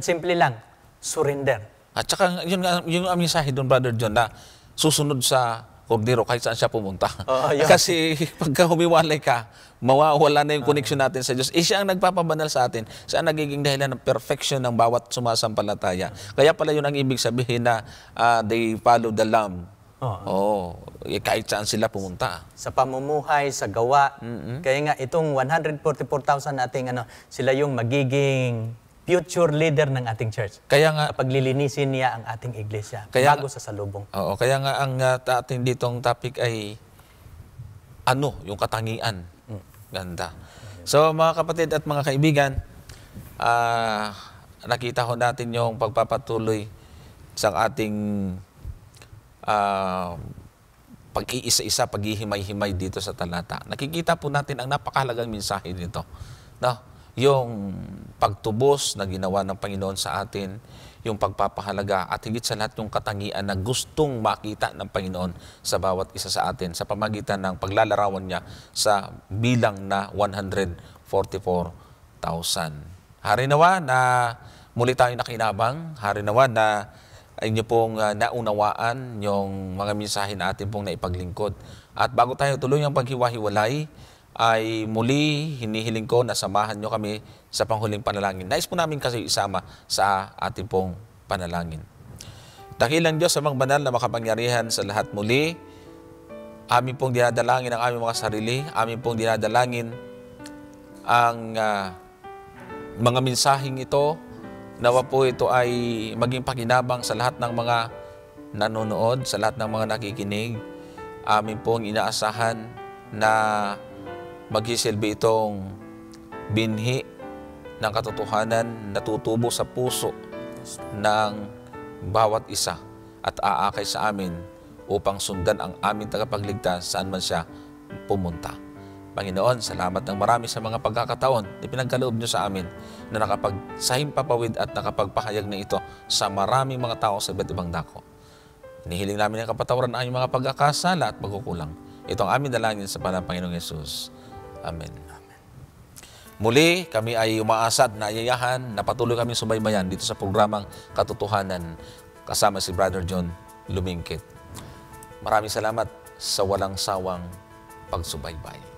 simple lang, surrender. At saka yung mensahe doon, Brother John, na susunod sa kordero kahit saan siya pumunta. Kasi pagka humiwalay ka, mawawala na yung connection natin sa Diyos. Siya ang nagpapabanal sa atin. Siya ang nagiging dahilan ng perfection ng bawat sumasampalataya. Kaya pala yun ang ibig sabihin na they follow the Lamb. Kahit saan sila pumunta. Sa pamumuhay, sa gawa. Kaya nga itong 144,000 nating sila yung magiging future leader ng ating church. Kaya nga paglilinisin niya ang ating iglesia bago sa salubong. Kaya nga ang ating ditong topic ay yung katangian. Ganda. So mga kapatid at mga kaibigan, nakita ho natin yung pagpapatuloy sa ating pag-iisa-isa, paghihimay-himay dito sa talata. Nakikita po natin ang napakahalagang mensahe nito. Yung pagtubos na ginawa ng Panginoon sa atin, yung pagpapahalaga at higit sa lahat yung katangian na gustong makita ng Panginoon sa bawat isa sa atin sa pamagitan ng paglalarawan niya sa bilang na 144,000. Hari nawa na muli tayo nakinabang, hari nawa na inyo pong naunawaan yung mga mensahe na atin pong naipaglingkod. At bago tayo tuloy ang paghiwa-hiwalay, ay muli hinihiling ko na samahan nyo kami sa panghuling panalangin. Nais po namin kasi isama sa ating pong panalangin. Dakilang Diyos, amang banal na makapangyarihan sa lahat muli, Amin pong dinadalangin ang aming mga sarili, amin pong dinadalangin ang mga mensaheng ito. Nawa po ito ay maging pakinabang sa lahat ng mga nanonood, sa lahat ng mga nakikinig. Amin pong inaasahan na magsisilbi itong binhi ng katotohanan na tutubo sa puso ng bawat isa at aakay sa amin upang sundan ang aming tagapagligtas saan man siya pumunta. Panginoon, salamat ng marami sa mga pagkakataon na pinagkaloob niyo sa amin na nakapagsahim-papawid at nakapagpahayag na ito sa maraming mga tao sa iba't ibang dako. Hinihiling namin ang kapatawaran ng aming mga pagkakasala at pagkukulang. Ito ang aming dalangin sa pangalan ng Panginoong Yesus. Amen. Muli, kami ay umaasa at naayayahan na patuloy kami subaybayan dito sa programang Katotohanan kasama si Brother John Lumingkit. Maraming salamat sa walang sawang pagsubaybay.